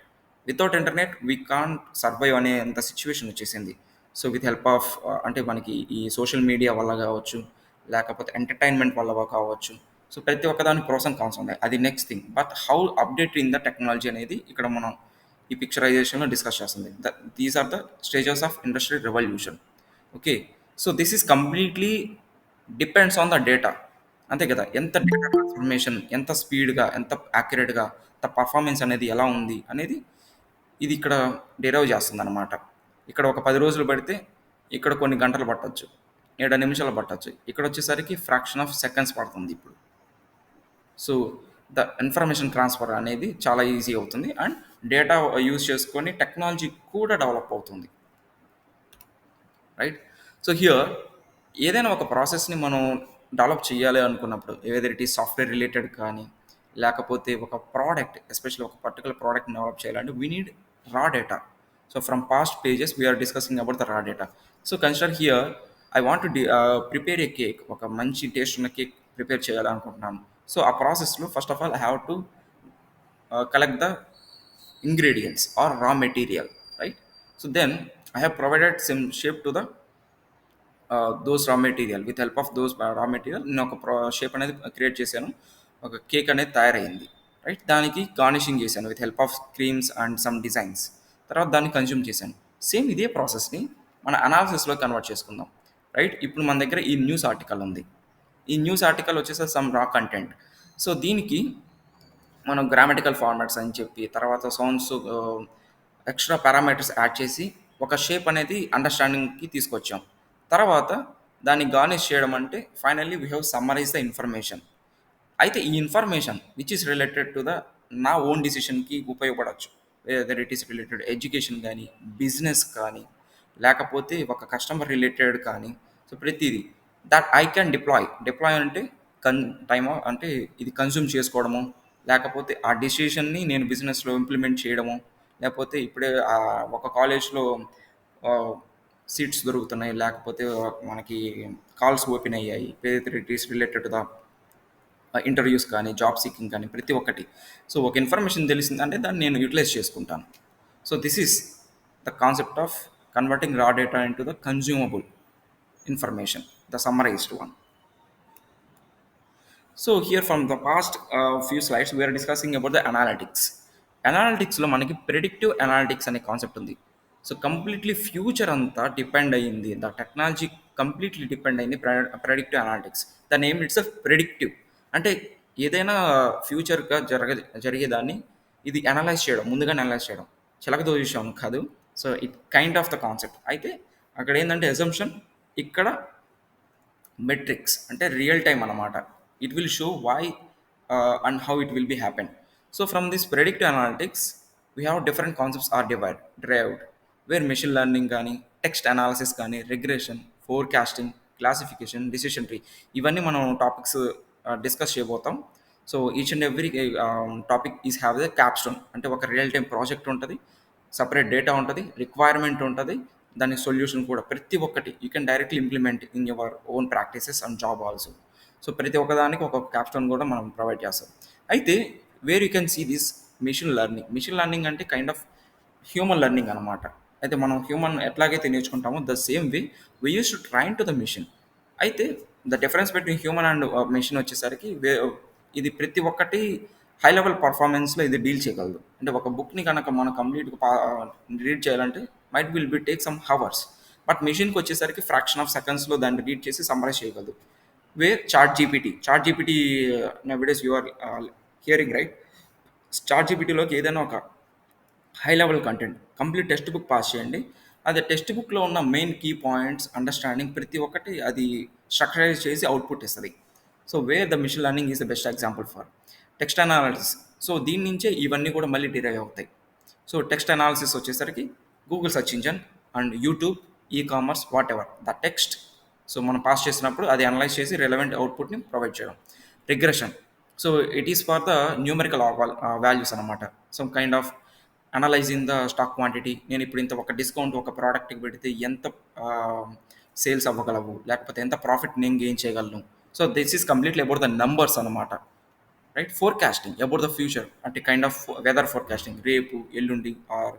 Speaker 1: Without internet we can't survive అనే అంత సిచ్యువేషన్ వచ్చేసింది. సో విత్ హెల్ప్ ఆఫ్ అంటే మనకి ఈ సోషల్ మీడియా వల్ల కావచ్చు లేకపోతే ఎంటర్టైన్మెంట్ వల్ల కావచ్చు. సో ప్రతి ఒక్కదాని ప్రోస్ అండ్ కాన్స్ ఉన్నాయి, అది next thing. But how update in the technology అనేది ఇక్కడ మనం ఈ పిక్చరైజేషన్లో డిస్కస్ చేస్తుంది. These are the stages of industrial revolution. Okay. So this is completely depends on the data. అంతే కదా! ఎంత డేటా ట్రాన్స్‌ఫర్మేషన్ ఎంత స్పీడ్‌గా, ఎంత యాక్యురేట్‌గా, ఎంత పర్ఫార్మెన్స్ అనేది ఎలా ఉంది అనేది ఇది ఇక్కడ డిరైవ్ చేస్తుందనమాట. ఇక్కడ ఒక 10 రోజులు పడితే, ఇక్కడ కొన్ని గంటలు పట్టొచ్చు. 7 నిమిషాలు పట్టొచ్చు. ఇక్కడొచ్చేసరికి ఫ్రాక్షన్ ఆఫ్ సెకండ్స్ పడుతుంది ఇప్పుడు. సో, ద ఇన్ఫర్మేషన్ ట్రాన్స్‌ఫర్ అనేది చాలా ఈజీ అవుతుంది. అండ్ డేటా యూజ్ చేసుకొని టెక్నాలజీ కూడా డెవలప్ అవుతుంది. రైట్. సో హియర్ ఏదైనా ఒక ప్రాసెస్ని మనం డెవలప్ చేయాలి అనుకున్నప్పుడు ఏదైతే ఇట్ ఈస్ సాఫ్ట్వేర్ రిలేటెడ్ కానీ లేకపోతే ఒక ప్రోడక్ట్ ఎస్పెషల్లీ ఒక పర్టికులర్ ప్రోడక్ట్ని డెవలప్ చేయాలంటే we need raw data. So from past pages we are discussing about the raw data. So consider here I want to prepare a cake, ఒక మంచి taste ఉన్న cake prepare చేయాలనుకుంటున్నాను. సో ఆ ప్రాసెస్లో first of all I have to collect the ingredients or raw material, right? So then I have provided some shape to the those raw material. With help of those raw material నేను ఒక shape అనేది create చేశాను, ఒక cake అనేది తయారైంది. Right, దానికి garnishing చేశాను with help of creams and some designs. తర్వాత దాన్ని కన్జ్యూమ్ చేశాను. సేమ్ ఇదే ప్రాసెస్ని మన అనాలిసిస్లో కన్వర్ట్ చేసుకుందాం. రైట్, ఇప్పుడు మన దగ్గర ఈ న్యూస్ ఆర్టికల్ ఉంది. ఈ న్యూస్ ఆర్టికల్ వచ్చేసి సమ్ రా కంటెంట్. సో దీనికి మనం గ్రామటికల్ ఫార్మాట్స్ అని చెప్పి తర్వాత సౌండ్స్ ఎక్స్ట్రా పారామీటర్స్ యాడ్ చేసి ఒక షేప్ అనేది అండర్స్టాండింగ్కి తీసుకొచ్చాం. తర్వాత దాన్ని గార్నిష్ చేయడం అంటే finally we have summarize the information. అయితే ఈ information which is related to the నా ఓన్ డిసిషన్కి ఉపయోగపడవచ్చు. Whether it is related education కానీ, బిజినెస్ కానీ, లేకపోతే ఒక కస్టమర్ రిలేటెడ్ కానీ. సో ప్రతిదీ దట్ ఐ క్యాన్ డిప్లాయ్ అంటే కన్ టైమ్ అంటే ఇది కన్జ్యూమ్ చేసుకోవడము, లేకపోతే ఆ డిసిషన్ని నేను బిజినెస్లో ఇంప్లిమెంట్ చేయడము, లేకపోతే ఇప్పుడే ఒక కాలేజ్లో సీట్స్ దొరుకుతున్నాయి, లేకపోతే మనకి కాల్స్ ఓపెన్ అయ్యాయి, it is related to the interviews కానీ, జాబ్ సీకింగ్ కానీ, ప్రతి ఒక్కటి. సో ఒక ఇన్ఫర్మేషన్ తెలిసిందంటే దాన్ని నేను యూటిలైజ్ చేసుకుంటాను. So this is the concept of converting raw data into the consumable information, the summarized one. So here from the past few slides we're discussing about the analytics. అనాలిటిక్స్లో మనకి predictive analytics అనే concept ఉంది. So completely future అంతా depend అయ్యింది, the technology completely depend అయింది predictive analytics. దాని ఏం it's predictive అంటే ఏదైనా ఫ్యూచర్గా జరిగేదాన్ని ఇది అనలైజ్ చేయడం, ముందుగానే అనలైజ్ చేయడం, చిలకతో విషయం కాదు. So it kind of the concept. అయితే అక్కడ ఏంటంటే అజంప్షన్, ఇక్కడ మెట్రిక్స్ అంటే రియల్ టైమ్ అనమాట. It will show why and how it will be happen. So from this predictive analytics we have different concepts are derived where machine learning కానీ, text analysis కానీ, regression, forecasting, classification, decision tree, ఇవన్నీ మనం topics discuss చేయబోతాం. So each and every topic is have the capstone అంటే ఒక real time project ఉంటుంది, separate data ఉంటుంది, requirement ఉంటుంది, దాని సొల్యూషన్ కూడా ప్రతి ఒక్కటి you can directly implement in your own practices and job also. So ప్రతి ఒక్కదానికి ఒక క్యాప్స్టోన్ కూడా మనం ప్రొవైడ్ చేస్తాం. అయితే where you can see this machine learning అంటే కైండ్ ఆఫ్ హ్యూమన్ లెర్నింగ్ అనమాట. అయితే మనం హ్యూమన్ ఎట్లాగైతే నేర్చుకుంటామో the same way we use to train to the machine. అయితే the difference between human and machine వచ్చేసరికి ఇది ప్రతి ఒక్కటి హై లెవెల్ పర్ఫార్మెన్స్లో ఇది డీల్ చేయగలదు. అంటే ఒక బుక్ని కనుక మనం కంప్లీట్గా రీడ్ చేయాలంటే might will be take some hours, but మెషిన్కి వచ్చేసరికి ఫ్రాక్షన్ ఆఫ్ సెకండ్స్లో దాన్ని రీడ్ చేసి సమ్మరైజ్ చేయగలదు. Where chat GPT nowadays you are hearing right. Chat జీపీటీలోకి ఏదైనా ఒక high level content complete text book pass చేయండి, అది టెక్స్ట్ బుక్లో ఉన్న మెయిన్ కీ పాయింట్స్ అండర్స్టాండింగ్ ప్రతి ఒక్కటి అది స్ట్రక్చరైజ్ చేసి అవుట్పుట్ ఇస్తుంది. So where the machine learning is the best example for text analysis. So దీని నుంచే ఇవన్నీ కూడా మళ్ళీ డిరైవ్ అవుతాయి. సో టెక్స్ట్ అనాలిసిస్ వచ్చేసరికి Google search engine and YouTube, ecommerce, whatever the text, so మనం పాస్ చేసినప్పుడు అది అనలైజ్ చేసి రెలవెంట్ అవుట్పుట్ని ప్రొవైడ్ చేయడం. Regression, so it is for the numerical values అనమాట. Some kind of analysing the stock quantity, నేను ఇప్పుడు ఇంత ఒక డిస్కౌంట్ ఒక ప్రోడక్ట్కి పెడితే ఎంత సేల్స్ అవ్వగలవు, లేకపోతే ఎంత ప్రాఫిట్ నేను గెయిన్ చేయగలను. So this is completely about the numbers అనమాట. Right, forecasting about the future అంటే కైండ్ ఆఫ్ వెదర్ ఫోర్కాస్టింగ్, రేపు, ఎల్లుండి ఆర్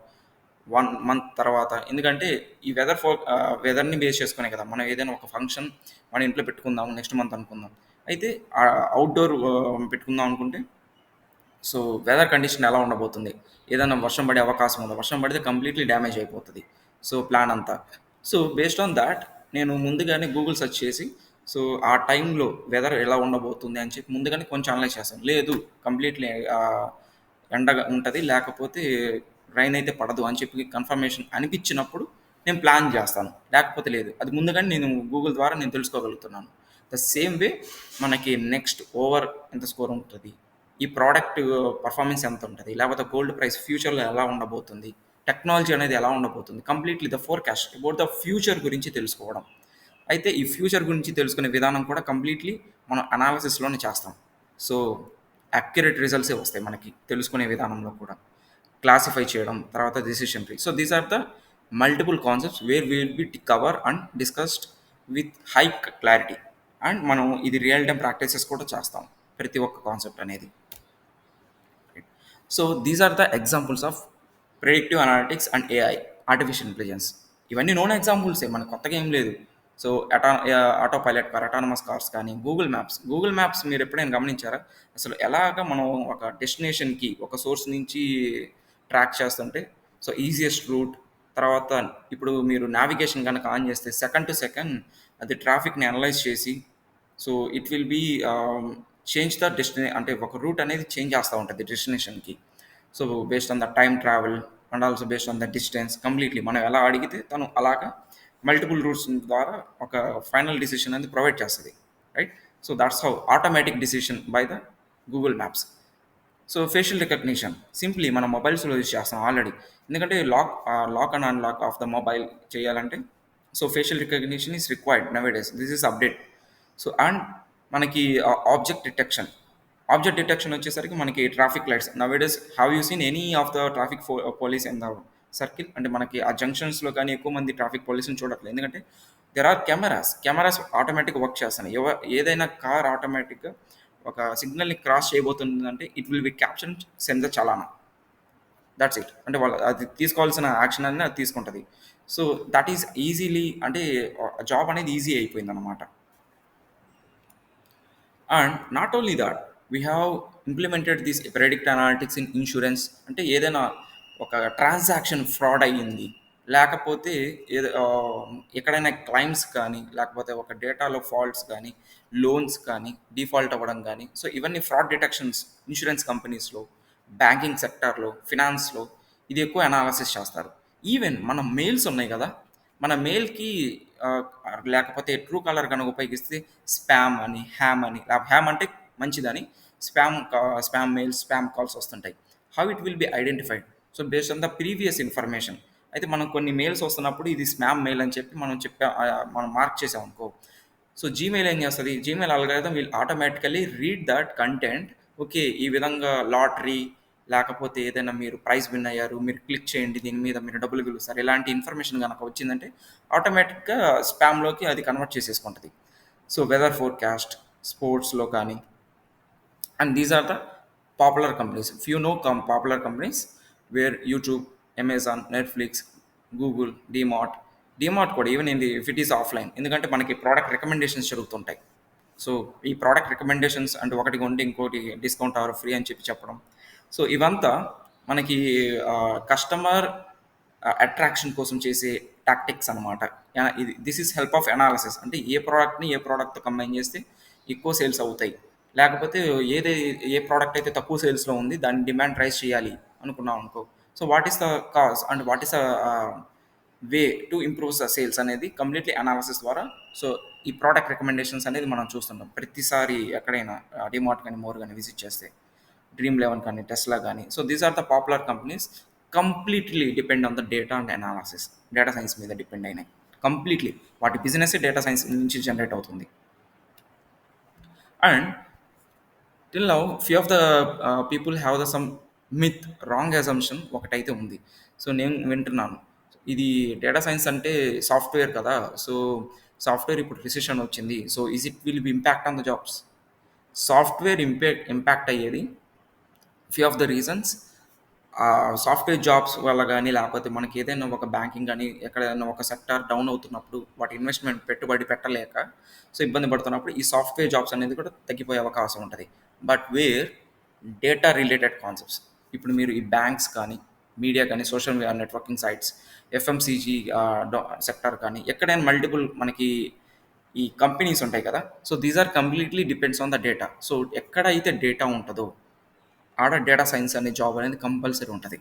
Speaker 1: 1 మంత్ తర్వాత. ఎందుకంటే ఈ వెదర్ని బేస్ చేసుకునే కదా మనం ఏదైనా ఒక ఫంక్షన్ మన ఇంట్లో పెట్టుకుందాం నెక్స్ట్ మంత్ అనుకుందాం. అయితే అవుట్డోర్ పెట్టుకుందాం అనుకుంటే సో వెదర్ కండిషన్ ఎలా ఉండబోతుంది, ఏదైనా వర్షం పడే అవకాశం ఉందా, వర్షం పడితే కంప్లీట్లీ డ్యామేజ్ అయిపోతుంది సో ప్లాన్ అంతా. సో బేస్డ్ ఆన్ దాట్ నేను ముందుగానే గూగుల్ సెర్చ్ చేసి సో ఆ టైంలో వెదర్ ఎలా ఉండబోతుంది అని చెప్పి ముందుగానే కొంచెం అనలైజ్ చేస్తాను. లేదు కంప్లీట్లీ ఎండగా ఉంటుంది, లేకపోతే రైన్ అయితే పడదు అని చెప్పి కన్ఫర్మేషన్ అనిపించినప్పుడు నేను ప్లాన్ చేస్తాను. లేకపోతే లేదు, అది ముందుగానే నేను గూగుల్ ద్వారా నేను తెలుసుకోగలుగుతున్నాను. ద సేమ్ వే మనకి నెక్స్ట్ ఓవర్ ఎంత స్కోర్ ఉంటుంది, ఈ ప్రోడక్ట్ పర్ఫార్మెన్స్ ఎంత ఉంటుంది, లేకపోతే గోల్డ్ ప్రైస్ ఫ్యూచర్లో ఎలా ఉండబోతుంది, టెక్నాలజీ అనేది ఎలా ఉండబోతుంది, completely the forecast about the future గురించి తెలుసుకోవడం. అయితే ఈ ఫ్యూచర్ గురించి తెలుసుకునే విధానం కూడా కంప్లీట్లీ మనం అనాలిసిస్లోనే చేస్తాం. సో అక్యురేట్ రిజల్ట్సే వస్తాయి మనకి తెలుసుకునే విధానంలో కూడా. క్లాసిఫై చేయడం, తర్వాత decision tree. So these are the multiple concepts where will be cover and discussed with high clarity. And మనం ఇది రియల్ టైమ్ ప్రాక్టీసెస్ కూడా చేస్తాం ప్రతి ఒక్క కాన్సెప్ట్ అనేది. So these are the examples of predictive analytics and AI, artificial intelligence. ఇవన్నీ known ఎగ్జాంపుల్సే, మనకు కొత్తగా ఏం లేదు. So auto pilot car, autonomous cars కానీ, గూగుల్ మ్యాప్స్ మీరు ఎప్పుడైనా గమనించారా? అసలు ఎలాగ మనం ఒక డెస్టినేషన్కి ఒక సోర్స్ నుంచి ట్రాక్ చేస్తుంటే, సో ఈజియెస్ట్ రూట్, తర్వాత ఇప్పుడు మీరు నావిగేషన్ కనుక ఆన్ చేస్తే సెకండ్ టు సెకండ్ అది ట్రాఫిక్ని అనలైజ్ చేసి, so it will be change the అంటే ఒక రూట్ అనేది చేంజ్ చేస్తూ ఉంటుంది డెస్టినేషన్కి. So based on the time travel and also based on the distance, completely మనం ఎలా అడిగితే తను అలాగా మల్టిపుల్ రూట్స్ ద్వారా ఒక ఫైనల్ డిసిషన్ అనేది ప్రొవైడ్ చేస్తుంది, right? So that's how automatic decision by the Google maps. So facial recognition simply మన మొబైల్స్లో యూజ్ చేస్తాం ఆల్రెడీ. ఎందుకంటే lock and unlock of the mobile చేయాలంటే so facial recognition is required now days, this is update. So and మనకి object detection వచ్చేసరికి మనకి traffic lights now days. Have you seen any of the traffic police in the circle? అంటే మనకి ఆ జంక్షన్స్లో కానీ ఎక్కువ మంది ట్రాఫిక్ పోలీసుని చూడట్లేదు, ఎందుకంటే దెర్ ఆర్ కెమెరాస్ ఆటోమేటిక్గా వర్క్ చేస్తున్నాయి. ఏదైనా కార్ ఆటోమేటిక్గా ఒక సిగ్నల్ని క్రాస్ చేయబోతుందంటే it will be caption send the చలానా. That's it. అంటే వాళ్ళు అది తీసుకోవాల్సిన యాక్షన్ అనేది అది తీసుకుంటుంది. సో దట్ ఈస్ ఈజీలీ అంటే జాబ్ అనేది ఈజీ అయిపోయింది అనమాట. And not only that, we have implemented this predict analytics in insurance. అంటే ఏదైనా ఒక ట్రాన్సాక్షన్ ఫ్రాడ్ అయ్యింది, లేకపోతే ఎక్కడైనా క్లైమ్స్ కానీ, లేకపోతే ఒక డేటాలో ఫాల్ట్స్ కానీ, లోన్స్ కానీ డిఫాల్ట్ అవ్వడం కానీ, సో ఇవన్నీ ఫ్రాడ్ డిటెక్షన్స్ ఇన్సూరెన్స్ కంపెనీస్లో, బ్యాంకింగ్ సెక్టార్లో, ఫినాన్స్లో ఇది ఎక్కువ అనాలిసిస్ చేస్తారు. ఈవెన్ మన మెయిల్స్ ఉన్నాయి కదా, మన మెయిల్కి లేకపోతే ట్రూ కాలర్ కనుక ఉపయోగిస్తే స్పామ్ అని, హ్యామ్ అని, హ్యామ్ అంటే మంచిదని, స్పామ్ మెయిల్స్, స్పామ్ కాల్స్ వస్తుంటాయి. How it will be identified? So based on the previous information. అయితే మనం కొన్ని మెయిల్స్ వస్తున్నప్పుడు ఇది స్పామ్ మెయిల్ అని చెప్పి మనం మార్క్ చేసాం అనుకో. సో జీమెయిల్ ఏం చేస్తుంది, Gmail algorithm will automatically read that content. Okay, ఈ విధంగా లాటరీ, లేకపోతే ఏదైనా మీరు ప్రైజ్ విన్ అయ్యారు, మీరు క్లిక్ చేయండి దీని మీద మీరు డబ్బులు గెలుస్తారు, ఇలాంటి ఇన్ఫర్మేషన్ కనుక వచ్చిందంటే ఆటోమేటిక్గా స్పామ్లోకి అది కన్వర్ట్ చేసేసుకుంటుంది. సో వెదర్ ఫోర్కాస్ట్, స్పోర్ట్స్లో కానీ. And these are the popular companies. Few know popular companies where YouTube, Amazon, Netflix, Google, DMart కూడా ఈవెన్ ఇది ఇఫ్ ఇట్ ఈస్ ఆఫ్లైన్, ఎందుకంటే మనకి ప్రోడక్ట్ రికమెండేషన్స్ జరుగుతుంటాయి. సో ఈ ప్రోడక్ట్ రికమెండేషన్స్ అంటే ఒకటి కొంటే ఇంకోటి డిస్కౌంట్ ఆర్ ఫ్రీ అని చెప్పి చెప్పడం. సో ఇవంతా మనకి కస్టమర్ అట్రాక్షన్ కోసం చేసే టాక్టిక్స్ అనమాట. ఇది this is help of analysis. అంటే ఏ ప్రోడక్ట్తో కంబైన్ చేస్తే ఎక్కువ సేల్స్ అవుతాయి, లేకపోతే ఏ ప్రోడక్ట్ అయితే తక్కువ సేల్స్లో ఉంది దాని డిమాండ్ రైజ్ చేయాలి అనుకున్నాం అనుకో. So what is the cause and what is the way to improve the sales అనేది కంప్లీట్లీ అనాలిసిస్ ద్వారా. సో ఈ ప్రోడక్ట్ రికమెండేషన్స్ అనేది మనం చూస్తుంటాం ప్రతిసారి ఎక్కడైనా డిమార్ట్ కానీ, మోర్ కానీ విజిట్ చేస్తే, డ్రీమ్11 కానీ, టెస్లా కానీ. So these are the popular companies, completely depend on the data and analysis. Data science మీద డిపెండ్ అయినాయి కంప్లీట్లీ. వాటి బిజినెస్ డేటా సైన్స్ నుంచి జనరేట్ అవుతుంది. And till now few of the people have the some myth, wrong assumption ఒకటైతే ఉంది. So నేను వింటున్నాను, ఇది డేటా సైన్స్ అంటే సాఫ్ట్వేర్ కదా, సో సాఫ్ట్వేర్ ఇప్పుడు రిసెషన్ వచ్చింది, so is it will be impact on the jobs. Software impact అయ్యేది few of the reasons. Software jobs వల్ల కానీ, లేకపోతే మనకి ఏదైనా ఒక బ్యాంకింగ్ కానీ ఎక్కడైనా ఒక సెక్టార్ డౌన్ అవుతున్నప్పుడు వాటి ఇన్వెస్ట్మెంట్ పెట్టుబడి పెట్టలేక సో ఇబ్బంది పడుతున్నప్పుడు ఈ సాఫ్ట్వేర్ జాబ్స్ అనేది కూడా తగ్గిపోయే అవకాశం ఉంటుంది. But where data related concepts, ఇప్పుడు మీరు ఈ బ్యాంక్స్ కానీ, మీడియా కానీ, social media networking sites, FMCG sector కానీ, ఎక్కడైనా మల్టిపుల్ మనకి ఈ కంపెనీస్ ఉంటాయి కదా, so these are completely depends on the data. So ఎక్కడైతే డేటా ఉంటుందో ఆడ డేటా సైన్స్ అనే జాబ్ అనేది కంపల్సరీ ఉంటుంది.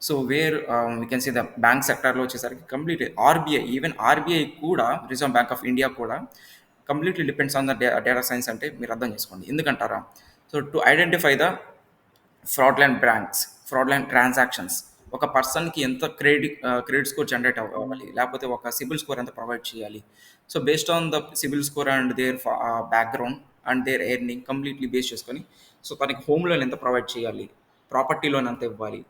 Speaker 1: So where we can see the bank సెక్టర్లో వచ్చేసరికి కంప్లీట్ ఆర్బీఐ, ఈవెన్ ఆర్బీఐ కూడా, రిజర్వ్ బ్యాంక్ ఆఫ్ ఇండియా కూడా completely depends on the data science. అంటే మీరు అర్థం చేసుకోండి ఎందుకంటారా? So to identify the fraudulent banks, fraudulent transactions, ఒక పర్సన్కి ఎంత క్రెడిట్ స్కోర్ జనరేట్ అవ్వాలి, లేకపోతే ఒక సిబిల్ స్కోర్ ఎంత ప్రొవైడ్ చేయాలి. So based on the CIBIL score and their background and their earning completely base చేసుకొని, సో తనకి హోమ్ లోన్ ఎంత ప్రొవైడ్ చేయాలి, ప్రాపర్టీ లోన్ ఎంత ఇవ్వాలి,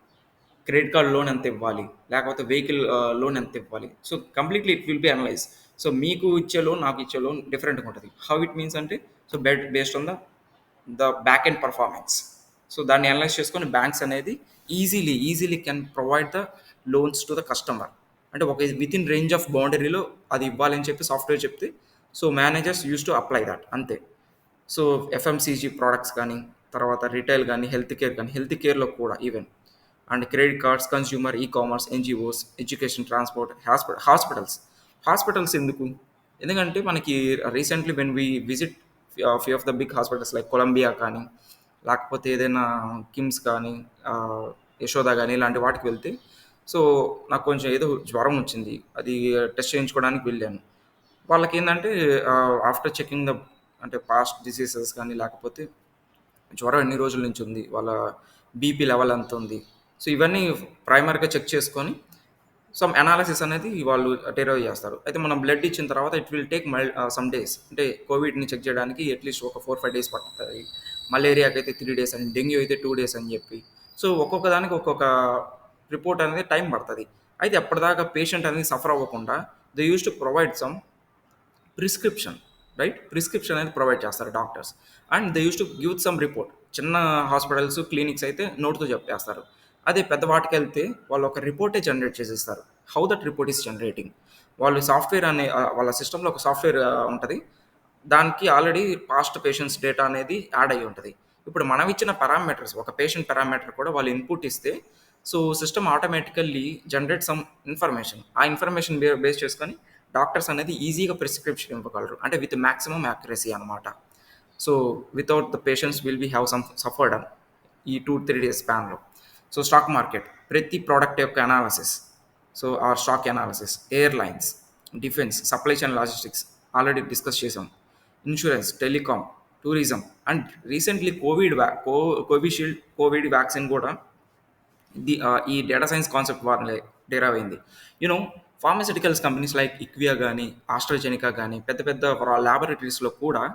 Speaker 1: క్రెడిట్ కార్డ్ లోన్ ఎంత ఇవ్వాలి, లేకపోతే వెహికల్ లోన్ ఎంత ఇవ్వాలి. So completely it will B analyse. So మీకు ఇచ్చే లోన్, నాకు ఇచ్చే లోన్ డిఫరెంట్గా ఉంటుంది. హౌ ఇట్ మీన్స్ అంటే, so based on the back end performance. So దాన్ని అనలైజ్ చేసుకొని బ్యాంక్స్ అనేది easily can provide the loans to the customer. అంటే ఒక విత్ ఇన్ రేంజ్ ఆఫ్ బౌండరీలో అది ఇవ్వాలని చెప్పి సాఫ్ట్వేర్ చెప్తే, so managers use to apply that అంతే. సో ఎఫ్ఎంసీజీ ప్రోడక్ట్స్ కానీ, తర్వాత రిటైల్ కానీ, హెల్త్ కేర్ కానీ, హెల్త్ కేర్లో కూడా even, and credit cards, consumer, e commerce, NGOs, education, transport, hospitals ఎందుకు? ఎందుకంటే మనకి recently when we visit few of the big hospitals like Columbia కానీ, లేకపోతే ఏదైనా కిమ్స్ కానీ, యశోద కానీ, ఇలాంటి వాటికి వెళ్తే, సో నాకు కొంచెం ఏదో జ్వరం వచ్చింది, అది టెస్ట్ చేయించుకోవడానికి వెళ్ళాను. వాళ్ళకేందంటే ఆఫ్టర్ చెకింగ్ ద, అంటే పాస్ట్ డిసీజెస్ కానీ, లేకపోతే జ్వరం ఎన్ని రోజుల నుంచి ఉంది, వాళ్ళ బీపీ లెవెల్ ఎంత ఉంది, సో ఇవన్నీ ప్రైమర్గా చెక్ చేసుకొని సమ్ అనాలిసిస్ అనేది వాళ్ళు డెరైవ్ చేస్తారు. అయితే మనం బ్లడ్ ఇచ్చిన తర్వాత it will take some days. అంటే కోవిడ్ని చెక్ చేయడానికి అట్లీస్ట్ ఒక 4-5 డేస్ పడుతుంది, మలేరియాకి అయితే 3 డేస్ అని, డెంగ్యూ అయితే 2 డేస్ అని చెప్పి. సో ఒక్కొక్క దానికి ఒక్కొక్క రిపోర్ట్ అనేది టైం పడుతుంది. అయితే అప్పటిదాకా పేషెంట్ అనేది సఫర్ అవ్వకుండా they use to provide some prescription, right? Prescription అనేది ప్రొవైడ్ చేస్తారు doctors. And they use to give some report. చిన్న హాస్పిటల్స్, క్లినిక్స్ అయితే నోట్తో చెప్పేస్తారు. అదే పెద్ద వాటికి వెళ్తే వాళ్ళు ఒక రిపోర్టే జనరేట్ చేసేస్తారు. How that report is generating, వాళ్ళు సాఫ్ట్వేర్ అనే వాళ్ళ సిస్టంలో ఒక సాఫ్ట్వేర్ ఉంటుంది, దానికి ఆల్రెడీ పాస్ట్ పేషెంట్స్ డేటా అనేది యాడ్ అయ్యి ఉంటుంది. ఇప్పుడు మనం ఇచ్చిన పారామీటర్స్, ఒక పేషెంట్ పారామీటర్ కూడా వాళ్ళు ఇన్పుట్ ఇస్తే, so system automatically generate some information. ఆ ఇన్ఫర్మేషన్ బేస్ చేసుకొని డాక్టర్స్ అనేది ఈజీగా ప్రిస్క్రిప్షన్ ఇవ్వగలరు, అంటే విత్ మ్యాక్సిమం యాక్యురసీ అనమాట. So without the patients will be have some suffered ఈ 2-3 డేస్ స్పాన్లో. సో స్టాక్ మార్కెట్, ప్రతి ప్రోడక్ట్ యొక్క అనాలసిస్, సో ఆ stock analysis, airlines, defence, supply chain logistics already discuss చేసాం, insurance, telecom, tourism, and recently Covishield, Covid vaccine కూడా ఈ data science concept వాళ్ళే derive అయింది. యూనో ఫార్మస్యూటికల్స్ కంపెనీస్ లైక్ ఇక్వియా కానీ, AstraZeneca కానీ, పెద్ద పెద్ద ల్యాబొరేటరీస్లో కూడా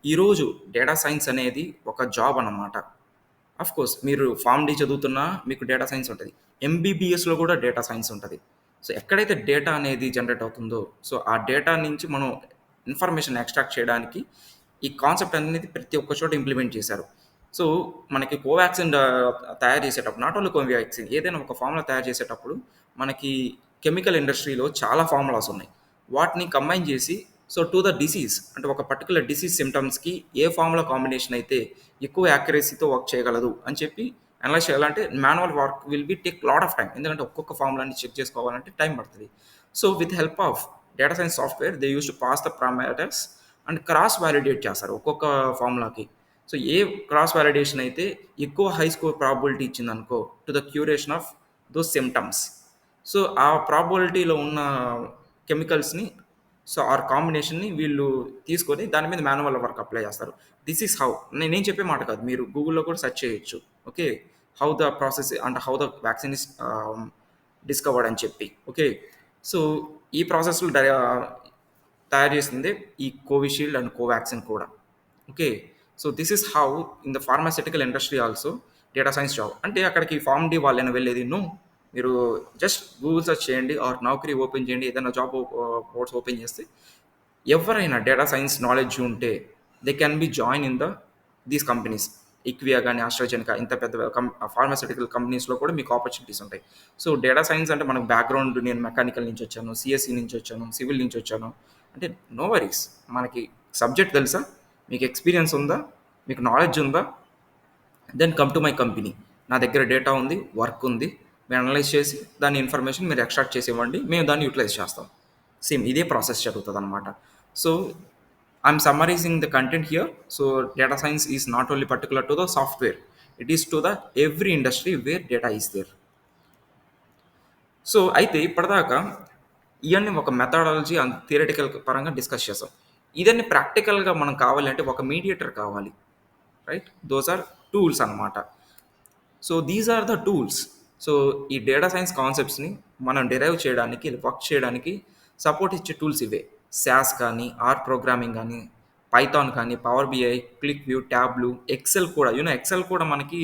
Speaker 1: ఈరోజు డేటా సైన్స్ అనేది ఒక జాబ్ అన్నమాట. అఫ్ కోర్స్ మీరు ఫార్మ్ డి చదువుతున్నా మీకు డేటా సైన్స్ ఉంటుంది, ఎంబీబీఎస్లో కూడా డేటా సైన్స్ ఉంటుంది. సో ఎక్కడైతే డేటా అనేది జనరేట్ అవుతుందో, సో ఆ డేటా నుంచి మనం ఇన్ఫర్మేషన్ ఎక్స్ట్రాక్ట్ చేయడానికి ఈ కాన్సెప్ట్ అనేది ప్రతి ఒక్క చోట ఇంప్లిమెంట్ చేశారు. సో మనకి కోవాక్సిన్ తయారు చేసేటప్పుడు, నాట్ ఓన్లీ కోవాక్సిన్, ఏదైనా ఒక ఫార్ములా తయారు చేసేటప్పుడు మనకి కెమికల్ ఇండస్ట్రీలో చాలా ఫార్ములాస్ ఉన్నాయి. వాటిని కంబైన్ చేసి, సో టు ద డిసీజ్, అంటే ఒక పర్టికులర్ డిసీజ్ సిమ్టమ్స్కి ఏ ఫార్ములా కాంబినేషన్ అయితే ఎక్కువ యాక్యురసీతో వర్క్ చేయగలదు అని చెప్పి అనలైజ్ చేయాలంటే manual work will be take lot of time, ఎందుకంటే ఒక్కొక్క ఫార్ములాని చెక్ చేసుకోవాలంటే టైం పడుతుంది. So with help of data science software they use to pass the parameters and cross validate చేస్తారు ఒక్కొక్క ఫార్ములాకి. సో ఏ క్రాస్ వాలిడేషన్ అయితే ఎక్కువ హై స్కోర్ ప్రాబిలిటీ ఇచ్చిందనుకో to the curation of those symptoms, so ఆ ప్రాబిలిటీలో ఉన్న కెమికల్స్ని, సో ఆర్ కాంబినేషన్ని వీళ్ళు తీసుకొని దాని మీద మాన్యువల్ వర్క్ అప్లై చేస్తారు. దిస్ ఈస్ హౌ, నేను చెప్పే మాట కాదు, మీరు గూగుల్లో కూడా సెర్చ్ చేయొచ్చు. Okay, how the process and how the vaccine is discovered అని చెప్పి. ఓకే, సో ఈ ప్రాసెస్లో తయారు చేసిందే ఈ కోవిషీల్డ్ అండ్ కోవాక్సిన్ కూడా. Okay, so this is how in the pharmaceutical industry also data science job. అంటే అక్కడికి ఫార్మ్ డి వాళ్ళైనా వెళ్ళేది నో, మీరు జస్ట్ గూగుల్ సెర్చ్ చేయండి ఆర్ నౌకరీ ఓపెన్ చేయండి, ఏదైనా జాబ్ పోర్ట్స్ ఓపెన్ చేస్తే ఎవరైనా డేటా సైన్స్ నాలెడ్జ్ ఉంటే they can be join in the these companies. IQVIA కానీ, ఆస్ట్రాజెనికా, ఇంత పెద్ద ఫార్మాసిటికల్ కంపెనీస్లో కూడా మీకు ఆపర్చునిటీస్ ఉంటాయి. సో డేటా సైన్స్ అంటే మనకు బ్యాక్గ్రౌండ్, నేను మెకానికల్ నుంచి వచ్చాను, సిఎస్సి నుంచి వచ్చాను, సివిల్ నుంచి వచ్చాను అంటే నో వరీస్, మనకి సబ్జెక్ట్ తెలుసా, మీకు ఎక్స్పీరియన్స్ ఉందా, మీకు నాలెడ్జ్ ఉందా, then come to my company. నా దగ్గర డేటా ఉంది, వర్క్ ఉంది, మేము అనలైజ్ చేసి దాని ఇన్ఫర్మేషన్ మీరు ఎక్స్ట్రాక్ట్ చేసి ఇవ్వండి, మేము దాన్ని యూటిలైజ్ చేస్తాం. సేమ్ ఇదే ప్రాసెస్ జరుగుతుంది అనమాట. So I'm summarizing the content here. So data science is not only particular to the software, it is to the every industry where data is there. So అయితే ఇప్పటిదాకా ఇవన్నీ ఒక మెథడాలజీ అండ్ థియరిటికల్ పరంగా discuss చేసాం. ఇదన్నీ ప్రాక్టికల్‌గా మనం కావాలి అంటే ఒక మీడియేటర్ కావాలి. రైట్? దోస్ ఆర్ టూల్స్ అన్నమాట. So these are the tools. So ఈ డేటా సైన్స్ కాన్సెప్ట్స్‌ని మనం డిరైవ్ చేయడానికి, వర్క్ చేయడానికి సపోర్ట్ ఇచ్చే టూల్స్ ఇవే. సాస్ కానీ, ఆర్ ప్రోగ్రామింగ్ గానీ, పైథాన్ కానీ, Power BI, Qlik View, Tableau, Excel కూడా ఎక్సెల్ కూడా మనకి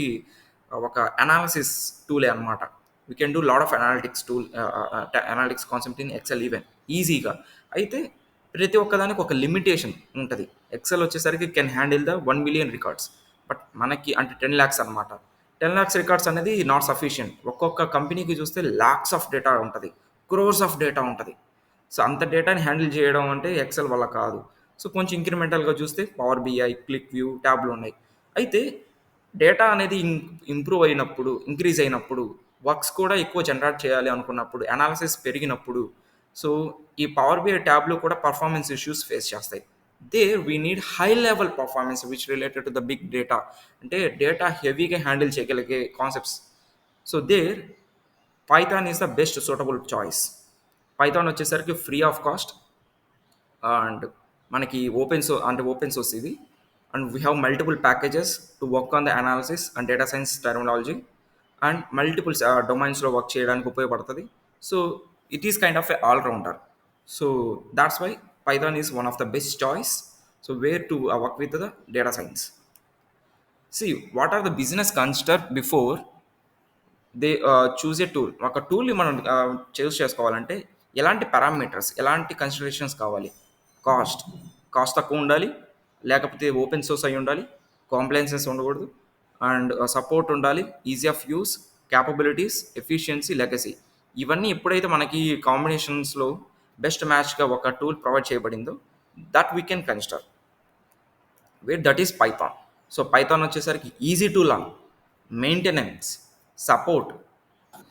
Speaker 1: ఒక అనాలిసిస్ టూలే అనమాట. We can do lot of analytics tool analytics concept in Excel even ఈజీగా. అయితే ప్రతి ఒక్కదానికి ఒక లిమిటేషన్ ఉంటది. ఎక్సెల్ వచ్చేసరికి can handle the 1,000,000 records. But మనకి అంటే 10,00,000 అనమాట. 10,00,000 రికార్డ్స్ అనేది నాట్ సఫిషియంట్. ఒక్కొక్క కంపెనీకి చూస్తే లాక్స్ ఆఫ్ డేటా ఉంటది. క్రోర్స్ ఆఫ్ డేటా ఉంటది. సో, అంత డేటాని హ్యాండిల్ చేయడం అంటే ఎక్సెల్ వల్ల కాదు. సో, కొంచెం ఇంక్రిమెంటల్‌గా చూస్తే పవర్ బిఐ, క్లిక్ వ్యూ, టాబ్‌లు ఉన్నాయి. అయితే డేటా అనేది ఇంప్రూవ్ అయినప్పుడు, ఇంక్రీజ్ అయినప్పుడు, వర్క్స్ కూడా ఎక్కువ జనరేట్ చేయాలి అనుకున్నప్పుడు, అనాలిసిస్ పెరిగినప్పుడు, సో, ఈ పవర్ బిఐ, టాబ్‌లు కూడా పర్ఫార్మెన్స్ ఇష్యూస్ ఫేస్ చేస్తాయి. There we need high level performance which related to the big data. అంటే డేటా హెవీగా హ్యాండిల్ చేయగలిగే concepts. So, there Python is the best suitable choice. Python వచ్చేసరికి free of cost and మనకి open source ఇది. And we have multiple packages to work on the analysis and data science terminology and multiple డొమైన్స్లో work చేయడానికి ఉపయోగపడుతుంది. So it is kind of a allrounder. So that's why Python is one of the best choice. So where to work with the data science. See what are the business consider before they choose a tool. ఒక టూల్ని మనం చూస్ చేసుకోవాలంటే ఎలాంటి parameters, ఎలాంటి considerations కావాలి? Cost, cost తక్కువ ఉండాలి, లేకపోతే ఓపెన్ సోర్స్ అయి ఉండాలి, కాంప్లైన్సెస్ ఉండకూడదు, అండ్ సపోర్ట్ ఉండాలి, easy of use, capabilities, efficiency, legacy. ఇవన్నీ ఎప్పుడైతే మనకి కాంబినేషన్స్లో బెస్ట్ మ్యాచ్గా ఒక టూల్ ప్రొవైడ్ చేయబడిందో that we can consider where that is Python. So Python వచ్చేసరికి easy to learn, maintenance, support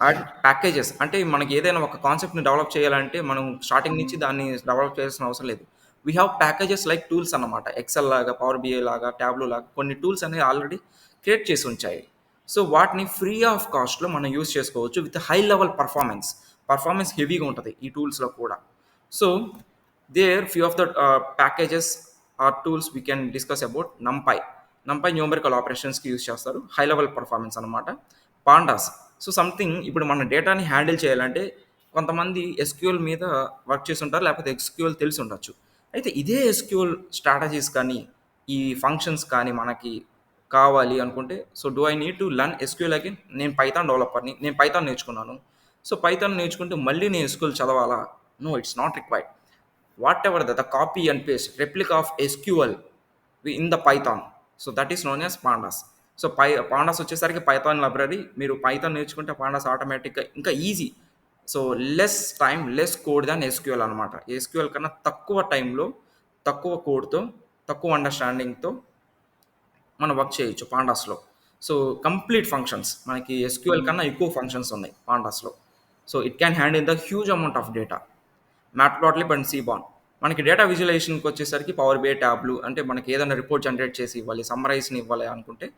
Speaker 1: and packages. అంటే మనకి ఏదైనా ఒక కాన్సెప్ట్ని డెవలప్ చేయాలంటే మనం స్టార్టింగ్ నుంచి దాన్ని డెవలప్ చేయాల్సిన అవసరం లేదు. We have packages like tools అన్నమాట. ఎక్సెల్ లాగా, పవర్ బిఐ లాగా, ట్యాబ్లో లాగా కొన్ని టూల్స్ అనేవి ఆల్రెడీ క్రియేట్ చేసి ఉంచాయి. సో వాటిని ఫ్రీ ఆఫ్ కాస్ట్లో మనం యూస్ చేసుకోవచ్చు with high level performance. Performance హెవీగా ఉంటుంది ఈ టూల్స్లో కూడా. So there few of the packages or tools we can discuss about NumPy. NumPy numerical ఆపరేషన్స్కి యూస్ చేస్తారు, హై లెవెల్ పర్ఫార్మెన్స్ అనమాట. పాండాస్. సో సంథింగ్ ఇప్పుడు మన డేటాని హ్యాండిల్ చేయాలంటే కొంతమంది ఎస్క్యూఎల్ మీద వర్క్ చేసి ఉంటారు, లేకపోతే ఎస్క్యూఎల్ తెలిసి ఉండొచ్చు. అయితే ఇదే ఎస్క్యూఎల్ స్ట్రాటజీస్ కానీ ఈ ఫంక్షన్స్ కానీ మనకి కావాలి అనుకుంటే, so do I need to learn SQL again? నేను పైథాన్ డెవలపర్ని, నేను పైథాన్ నేర్చుకున్నాను. సో పైథాన్ నేర్చుకుంటే మళ్ళీ నేను ఎస్క్యూఎల్ చదవాలా? No, it's not required. Whatever the copy and paste replica of SQL in the Python. So that is known as pandas. So pandas వచ్చేసరికి Python library. మీరు Python నేర్చుకుంటే pandas ఆటోమేటిక్గా ఇంకా easy. So less time, less code than SQL అనమాట. SQL కన్నా తక్కువ టైంలో, తక్కువ కోడ్తో, తక్కువ అండర్స్టాండింగ్తో మనం వర్క్ చేయొచ్చు పాండాస్లో. సో కంప్లీట్ ఫంక్షన్స్ మనకి ఎస్క్యూఎల్ కన్నా ఎక్కువ ఫంక్షన్స్ ఉన్నాయి పాండాస్లో. So it can handle the huge amount of data. Matplotlib and Seaborn. మనకి డేటా విజువలైజేషన్కి వచ్చేసరికి పవర్ బిఐ, ట్యాబ్లు. అంటే మనకి ఏదైనా రిపోర్ట్ జనరేట్ చేసి ఇవ్వాలి, సమ్మరైజ్ని ఇవ్వాలి అనుకుంటే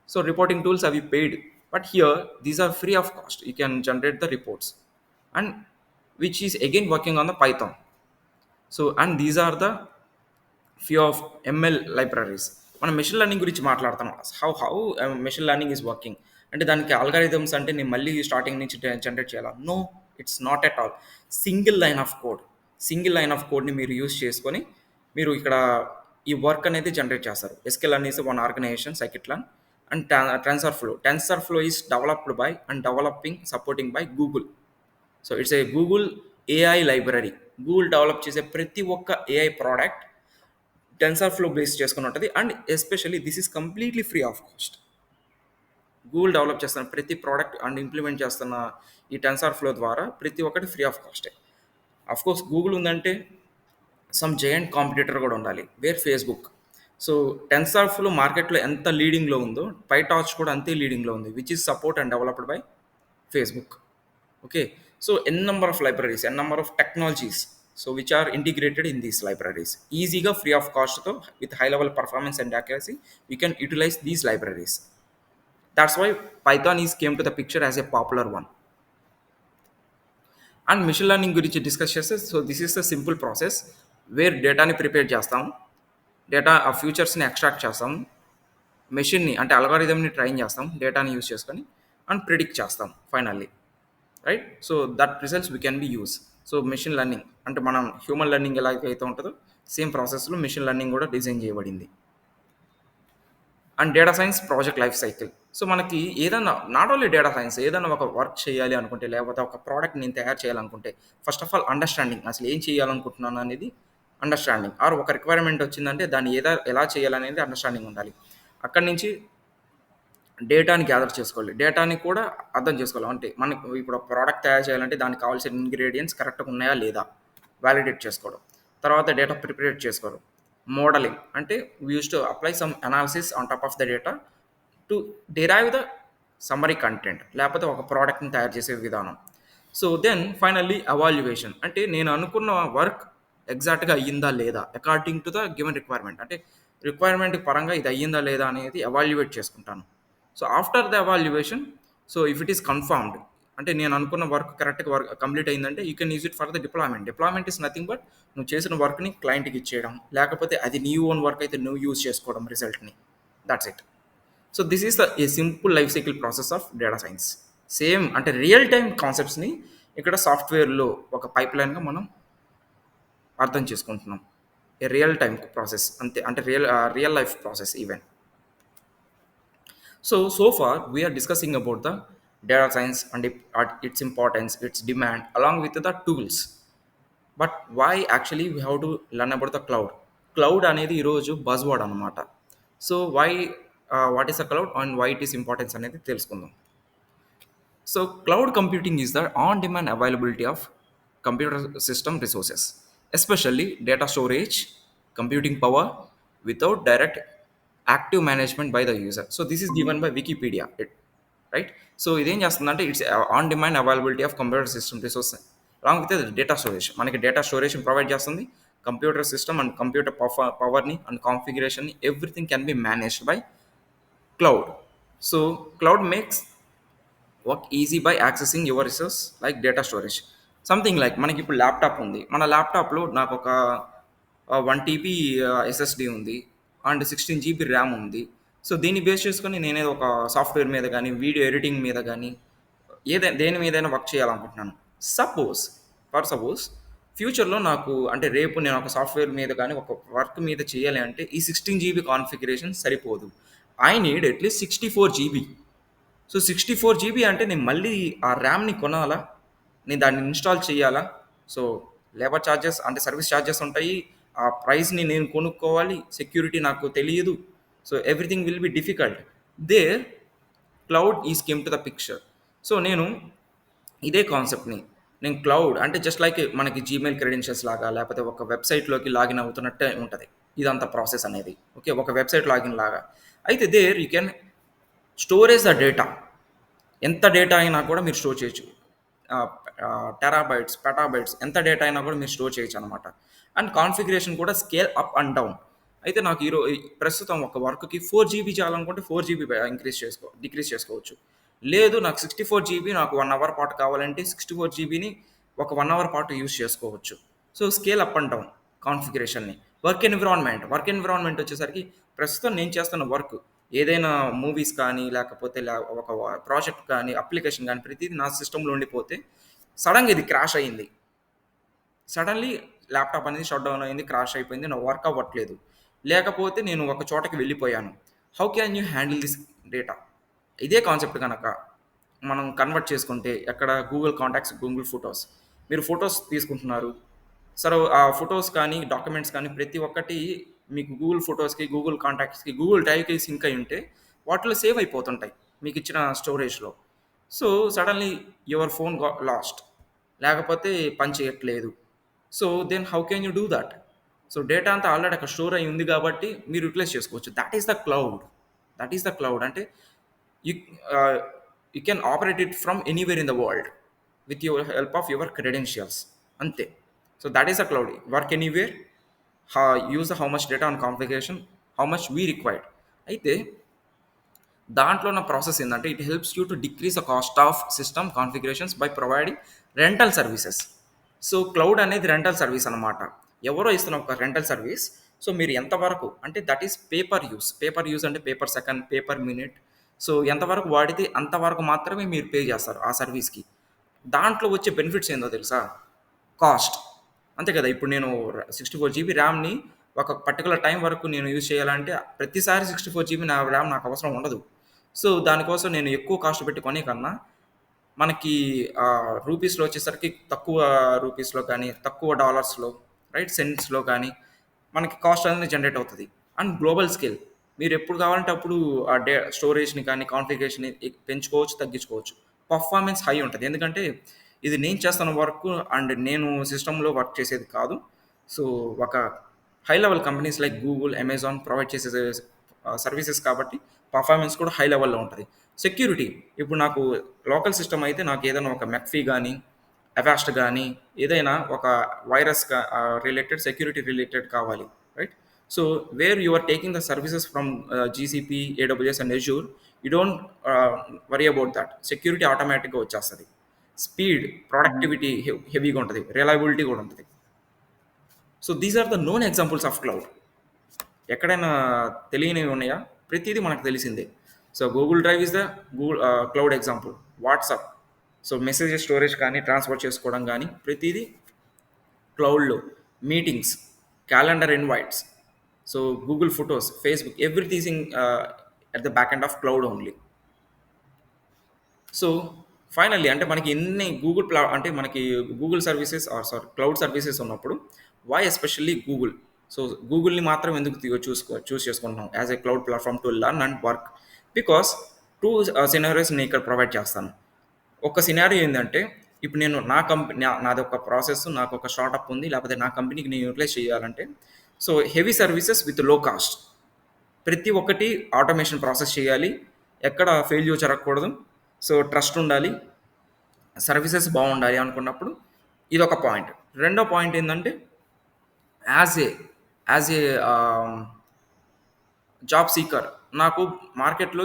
Speaker 1: సో రిపోర్టింగ్ టూల్స్ అవి paid. But here these are free of cost. You can generate the reports and which is again working on the Python. So and these are the few of ML libraries. మనం machine learning గురించి మాట్లాడుతున్నాం. How machine learning is working. అంటే దానికి algorithms అంటే నేను మళ్ళీ starting నుంచి generate చేయాలా? No, it's not at all. Single line of code, single line of కోడ్ని మీరు యూస్ చేసుకొని మీరు ఇక్కడ ఈ వర్క్ అనేది జనరేట్ చేస్తారు. ఎస్క్యూఎల్ అనేసి one organization scikit learn and TensorFlow is developed by and developing supporting by Google. So it's a Google AI library. Google develop చేసే ప్రతి ఒక్క AI product TensorFlow base చేసుకుని ఉంటుంది. And especially this is completely free of cost. Google develop చేస్తున్న ప్రతి product and implement చేస్తున్న ఈ tensor flow ద్వారా ప్రతి ఒక్కటి ఫ్రీ ఆఫ్ కాస్టే. అఫ్ కోర్స్ గూగుల్ ఉందంటే సమ్ జయంట్ కాంపిటీటర్ కూడా ఉండాలి, where Facebook. So TensorFlow మార్కెట్లో ఎంత లీడింగ్లో ఉందో పైటార్చ్ కూడా అంతే లీడింగ్లో ఉంది, which is support and developed by Facebook. Okay. So n number of libraries, n number of technologies. So which are integrated in these libraries ఈజీగా ఫ్రీ ఆఫ్ కాస్ట్తో with high level performance and accuracy you can utilize these libraries. That's why Python is came to the picture as a popular one. And machine learning గురించి discuss చేస్తే so this is the simple process where డేటాని prepare చేస్తాం, data ఆ ఫ్యూచర్స్ని extract చేస్తాం, మెషిన్ని అంటే అల్గారిథంని train చేస్తాం డేటాని యూస్ చేసుకొని, అండ్ ప్రిడిక్ట్ చేస్తాం finally, right? So that results we can be use. So machine learning అంటే మనం హ్యూమన్ లెర్నింగ్ ఎలాగైతే ఉంటుందో సేమ్ ప్రాసెస్లో మెషిన్ లెర్నింగ్ కూడా డిజైన్ చేయబడింది. And data science project life cycle. So మనకి ఏదన్నా నాట్ ఓన్లీ డేటా సైన్స్ ఏదైనా ఒక వర్క్ చేయాలి అనుకుంటే లేకపోతే ఒక ప్రోడక్ట్ నేను తయారు చేయాలనుకుంటే ఫస్ట్ ఆఫ్ ఆల్ అండర్స్టాండింగ్ అసలు ఏం చేయాలనుకుంటున్నాను అనేది అండర్స్టాండింగ్, ఆర్ ఒక రిక్వైర్మెంట్ వచ్చిందంటే దాన్ని ఎలా చేయాలనేది అండర్స్టాండింగ్ ఉండాలి. అక్కడి నుంచి డేటాని గ్యాదర్ చేసుకోవాలి, డేటాని కూడా అర్థం చేసుకోవాలి. అంటే మనకి ఇప్పుడు ఒక ప్రోడక్ట్ తయారు చేయాలంటే దానికి కావాల్సిన ఇంగ్రీడియంట్స్ కరెక్ట్గా ఉన్నాయా లేదా వ్యాలిడేట్ చేసుకోవడం, తర్వాత డేటా ప్రిపేర్ చేసుకోవడం, మోడలింగ్ అంటే we use to apply some analysis on top of the data to derive the summary content లేకపోతే ఒక ప్రోడక్ట్ని తయారు చేసే విధానం. సో దెన్ ఫైనల్లీ అవాల్యుయేషన్ అంటే నేను అనుకున్న వర్క్ ఎగ్జాక్ట్గా అయ్యిందా లేదా according to the given requirement, అంటే రిక్వైర్మెంట్ పరంగా ఇది అయ్యిందా లేదా అనేది ఎవాల్యుయేట్ చేసుకుంటాను. So after the evaluation, so if it is confirmed అంటే నేను అనుకున్న వర్క్ కరెక్ట్గా వర్క్ కంప్లీట్ అయిందంటే you can use it for the deployment. Deployment is nothing but నువ్వు చేసిన వర్క్ని క్లయింట్కి ఇచ్చేయడం, లేకపోతే అది నీ ఓన్ వర్క్ అయితే నువ్వు యూజ్ చేసుకోవడం రిజల్ట్ని. That's it. So this is the a simple life cycle process of data science. Same అంటే రియల్ టైమ్ కాన్సెప్ట్స్ని ఇక్కడ సాఫ్ట్వేర్లో ఒక పైప్ లైన్గా మనం అర్థం చేసుకుంటున్నాం. ఏ రియల్ టైమ్ ప్రాసెస్ అంతే, అంటే real life process even. So far we are discussing about the data science and its importance, its demand, along with the tools. But why actually we have to learn about the cloud? Cloud అనేది ఈరోజు buzz word అనమాట. So why what is the cloud and why it is importance అనేది తెలుసుకుందాం. So cloud computing is the on-demand availability of computer system resources, especially data storage, computing power without direct active management by the user. So this is given by Wikipedia, right? So ఇదేం చేస్తుందంటే it's on demand availability of computer system resource along with data storage. మనకి data storage provide చేస్తుంది, computer system and computer పవర్ని and కాన్ఫిగరేషన్ని everything can be managed by cloud. So cloud makes work easy by accessing your resource like data storage. Something like మనకి ఇప్పుడు laptop ఉంది, మన ల్యాప్టాప్లో నాకు ఒక 1 TB ఎస్ఎస్డి ఉంది అండ్ 16 GB ర్యామ్ ఉంది. సో దీన్ని బేస్ చేసుకొని నేనేదో ఒక సాఫ్ట్వేర్ మీద కానీ వీడియో ఎడిటింగ్ మీద కానీ ఏదైనా దేని మీదైనా వర్క్ చేయాలనుకుంటున్నాను. సపోజ్ సపోజ్ ఫ్యూచర్లో నాకు అంటే రేపు నేను ఒక సాఫ్ట్వేర్ మీద కానీ ఒక వర్క్ మీద చేయాలి అంటే ఈ 16 GB కాన్ఫిగరేషన్ సరిపోదు. I need at least 64 GB. So 64 GB అంటే నేను మళ్ళీ ఆ ర్యామ్ని కొనాలా, నేను దాన్ని ఇన్స్టాల్ చేయాలా. సో లేబర్ ఛార్జెస్ అంటే సర్వీస్ ఛార్జెస్ ఉంటాయి, ఆ ప్రైస్ని నేను కొనుక్కోవాలి, సెక్యూరిటీ నాకు తెలియదు. So everything will be difficult. There cloud is came to the picture. So నేను ఇదే కాన్సెప్ట్ని నేను క్లౌడ్ అంటే జస్ట్ లైక్ మనకి జీమెయిల్ క్రెడెన్షియల్స్ లాగా లేకపోతే ఒక వెబ్సైట్లోకి లాగిన్ అవుతున్నట్టే ఉంటుంది ఇదంతా ప్రాసెస్ అనేది. ఓకే, ఒక వెబ్సైట్ లాగిన్ లాగా అయితే there you can storage the data. ఎంత డేటా అయినా కూడా మీరు స్టోర్ చేయొచ్చు, టెరాబైట్స్ పెటాబైట్స్ ఎంత డేటా అయినా కూడా మీరు స్టోర్ చేయొచ్చు అనమాట. అండ్ కాన్ఫిగరేషన్ కూడా స్కేల్ అప్ అండ్ డౌన్. అయితే నాకు ప్రస్తుతం ఒక వర్క్కి 4 GB చేయాలనుకుంటే 4 GB డిక్రీస్ చేసుకోవచ్చు. లేదు నాకు 64 GB నాకు 1 hour పాటు కావాలంటే 64 GBని ఒక 1 hour పాటు యూస్ చేసుకోవచ్చు. So scale up and down కాన్ఫిగరేషన్ని. వర్క్ ఎన్విరాన్మెంట్ వచ్చేసరికి ప్రస్తుతం నేను చేస్తున్న వర్క్ ఏదైనా మూవీస్ కానీ లేకపోతే ఒక ప్రాజెక్ట్ కానీ అప్లికేషన్ కానీ ప్రతిదీ నా సిస్టంలో ఉండిపోతే సడన్గా ఇది క్రాష్ అయ్యింది, సడన్లీ ల్యాప్టాప్ అనేది షట్ డౌన్ అయింది, క్రాష్ అయిపోయింది, నా వర్క్ అవ్వట్లేదు, లేకపోతే నేను ఒక చోటకి వెళ్ళిపోయాను. How can you handle this data? ఇదే కాన్సెప్ట్ కనుక మనం కన్వర్ట్ చేసుకుంటే ఎక్కడ గూగుల్ కాంటాక్ట్స్, గూగుల్ ఫొటోస్, మీరు ఫొటోస్ తీసుకుంటున్నారు, సరే ఆ ఫొటోస్ కానీ డాక్యుమెంట్స్ కానీ ప్రతి ఒక్కటి మీకు గూగుల్ ఫొటోస్కి, గూగుల్ కాంటాక్ట్స్కి, గూగుల్ డ్రైవ్కి సింక్ అయి ఉంటే వాటిలో సేవ్ అయిపోతుంటాయి మీకు ఇచ్చిన స్టోరేజ్లో. So suddenly your phone lost, లేకపోతే పని చేయట్లేదు. So then how can you do that? So data అంతా ఆల్రెడీ అక్కడ స్టోర్ అయి ఉంది కాబట్టి మీరు యూటిలైజ్ చేసుకోవచ్చు. దట్ ఈస్ ద క్లౌడ్ అంటే you you can operate it from anywhere in the world with your help of your credentials. అంతే. So that is a cloud. Work anywhere, use how much data on configuration, how much we required. అయితే దాంట్లో ఉన్న process ఏంటంటే it helps you to decrease the cost of system configurations by providing rental services. So cloud అనేది rental service అనమాట. ఎవరో ఇస్తున్న ఒక rental service. So మీరు ఎంతవరకు అంటే that is pay per use. Pay per use అంటే pay per second, pay per minute. So ఎంతవరకు వాడితే అంతవరకు మాత్రమే మీరు పే చేస్తారు ఆ సర్వీస్‌కి. దాంట్లో వచ్చే బెనిఫిట్స్ ఏందో తెలుసా? కాస్ట్. అంతే కదా! ఇప్పుడు నేను 64 జీబీ ర్యామ్‌ని ఒక పర్టిక్యులర్ టైం వరకు నేను యూజ్ చేయాలంటే ప్రతిసారి 64 జీబీ ర్యామ్ నాకు అవసరం ఉండదు. సో, దానికోసం నేను ఎక్కువ కాస్ట్ పెట్టి కొనే కన్నా మనకి రూపీస్‌లో వచ్చేసరికి తక్కువ రూపీస్‌లో కానీ, తక్కువ డాలర్స్‌లో రైట్ సెంట్స్‌లో కానీ మనకి కాస్ట్ అనేది జనరేట్ అవుతది. And global scale. మీరెప్పుడు కావాలంటే అప్పుడు ఆ స్టోరేజ్‌ని కానీ, కాన్ఫిగరేషన్‌ని పెంచుకోవచ్చు, తగ్గించుకోవచ్చు. పర్ఫార్మెన్స్ హై ఉంటది. ఎందుకంటే ఇది నేను చేస్తున్న వర్క్ అండ్ నేను సిస్టమ్‌లో వర్క్ చేసేది కాదు. సో, ఒక high level companies like Google, Amazon provide చేసే సర్వీసెస్ కాబట్టి పర్ఫార్మెన్స్ కూడా హై లెవెల్‌లో ఉంటది. సెక్యూరిటీ. ఇప్పుడు నాకు లోకల్ సిస్టమ్ అయితే నాకు ఏదైనా ఒక మెక్‌ఫీ గాని, అవాస్ట్ గాని ఏదైనా ఒక వైరస్ రిలేటెడ్ సెక్యూరిటీ రిలేటెడ్ కావాలి. Right? So, where you are taking the services from GCP, AWS and Azure you don't worry about that. Security ఆటోమేటిక్‌గా వచ్చేస్తది. స్పీడ్, ప్రొడక్టివిటీ హెవీగా ఉంటది. రిలయబిలిటీ కూడా ఉంటది. So, these are the known examples of cloud. ఎక్కడైనా తెలియనివి ఉన్నాయా? ప్రతీదీ మనకు తెలిసిందే. So, Google drive is the cloud example. WhatsApp. So, messages storage కానీ, ట్రాన్స్‌ఫర్ చేసుకోవడం గానీ, ప్రతీదీ క్లౌడ్‌లో. Meetings, calendar invites, so, Google Photos, Facebook everything at the back end of cloud only. So, finally అంటే మనకి ఎన్ని అంటే మనకి గూగుల్ సర్వీసెస్ క్లౌడ్ సర్వీసెస్ ఉన్నప్పుడు వై ఎస్పెషల్లీ గూగుల్. సో, గూగుల్‌ని మాత్రం ఎందుకు చూస్ చేసుకుంటున్నాం as a cloud platform to learn and work. Because 2 scenarios నేను ఇక్కడ ప్రొవైడ్ చేస్తాను. ఒక సినారియో ఏందంటే, ఇప్పుడు నేను నా నాదొక ప్రాసెస్, నాకొక స్టార్టప్ ఉంది. లేకపోతే నా కంపెనీకి నేను యుటిలైజ్ చేయాలంటే, సో, హెవీ సర్వీసెస్ విత్ లో కాస్ట్. ప్రతి ఒక్కటి ఆటోమేషన్ ప్రాసెస్ చేయాలి. ఎక్కడ ఫెయిల్యూర్ జరగకూడదు. సో, ట్రస్ట్ ఉండాలి. సర్వీసెస్ బాగుండాలి అనుకున్నప్పుడు ఇదొక పాయింట్. రెండో పాయింట్ ఏందంటే, as a as a job seeker నాకు మార్కెట్‌లో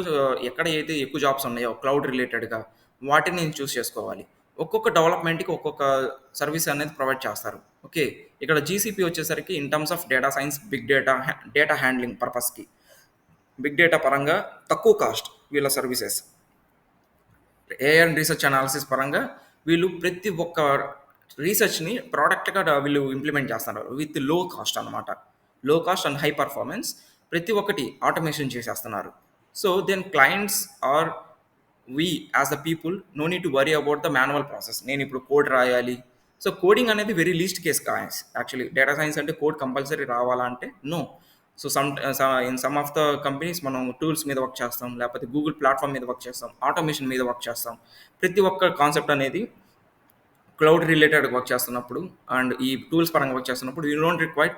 Speaker 1: ఎక్కడ అయితే ఎక్కువ జాబ్స్ ఉన్నాయో క్లౌడ్ రిలేటెడ్‌గా వాటిని నేను చూస్ చేసుకోవాలి. ఒక్కొక్క డెవలప్‌మెంట్‌కి ఒక్కొక్క సర్వీస్ అనేది ప్రొవైడ్ చేస్తారు. ఓకే. ఇక్కడ జీసీపీ వచ్చేసరికి in terms of data science, big data, data handling పర్పస్‌కి. బిగ్ డేటా పరంగా తక్కువ కాస్ట్ వీళ్ళ services. AI and research analysis పరంగా వీళ్ళు ప్రతి ఒక్క రీసెర్చ్‌ని ప్రొడక్ట్‌గా వీళ్ళు ఇంప్లిమెంట్ చేస్తున్నారు. విత్ లో కాస్ట్ అనమాట. లో కాస్ట్ అండ్ హై పర్ఫార్మెన్స్ ప్రతి ఒక్కటి ఆటోమేషన్ చేసేస్తున్నారు. So, then clients are we as the people no need to worry about the manual process. నేనిప్పుడు కోడ్ రాయాలి. సో, కోడింగ్ అనేది very least case actually. Data science అంటే code compulsory రావాలా అంటే no. So, in some of the companies మనం tools మీద work చేస్తాం. లేకపోతే గూగుల్ ప్లాట్‌ఫార్మ్ మీద వర్క్ చేస్తాం. ఆటోమేషన్ మీద వర్క్ చేస్తాం. ప్రతి ఒక్క కాన్సెప్ట్ అనేది క్లౌడ్ రిలేటెడ్ వర్క్ చేస్తున్నప్పుడు అండ్ ఈ టూల్స్ పరంగా వర్క్ చేస్తున్నప్పుడు you don't require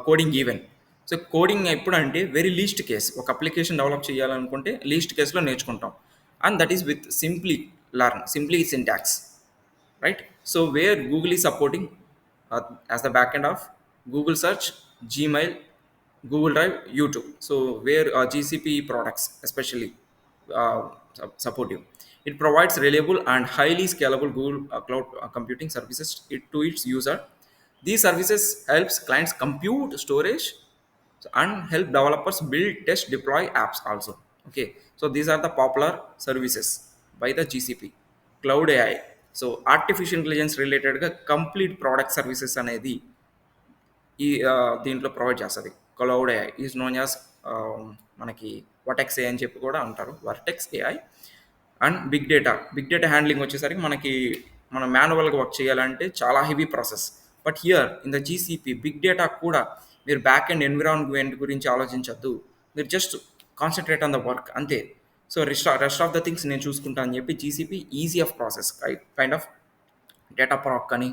Speaker 1: coding even. So, coding ఎప్పుడంటే వెరీ లీస్ట్ కేస్. ఒక అప్లికేషన్ డెవలప్ చేయాలనుకుంటే లీస్ట్ కేస్‌లో నేర్చుకుంటాం. And that is with simply syntax. Right? So, where Google is supporting as the backend of Google Search, Gmail, Google Drive, YouTube. So, where GCP products especially supportive. It provides reliable and highly scalable Google cloud computing services to its user. These services helps clients compute storage and help developers build, test, deploy apps also. Okay, so these are the popular services by the GCP. Cloud AI. So, artificial intelligence రిలేటెడ్‌గా complete product services అనేది ఈ దీంట్లో provide చేస్తది. Cloud AI is known as మనకి Vertex AI అని చెప్పి కూడా అంటారు. Vertex AI and big data handling వచ్చేసరికి మనం మాన్యువల్‌గా వర్క్ చేయాలంటే చాలా heavy process. But here in the GCP big data కూడా మీరు బ్యాక్ ఎండ్ ఎన్విరాన్మెంట్ గురించి ఆలోచించొద్దు. మీరు just concentrate on the work అంతే. So, rest of the things నేను చూసుకుంటా అని చెప్పి GCP easy of process kind of data ప్రాక్ అని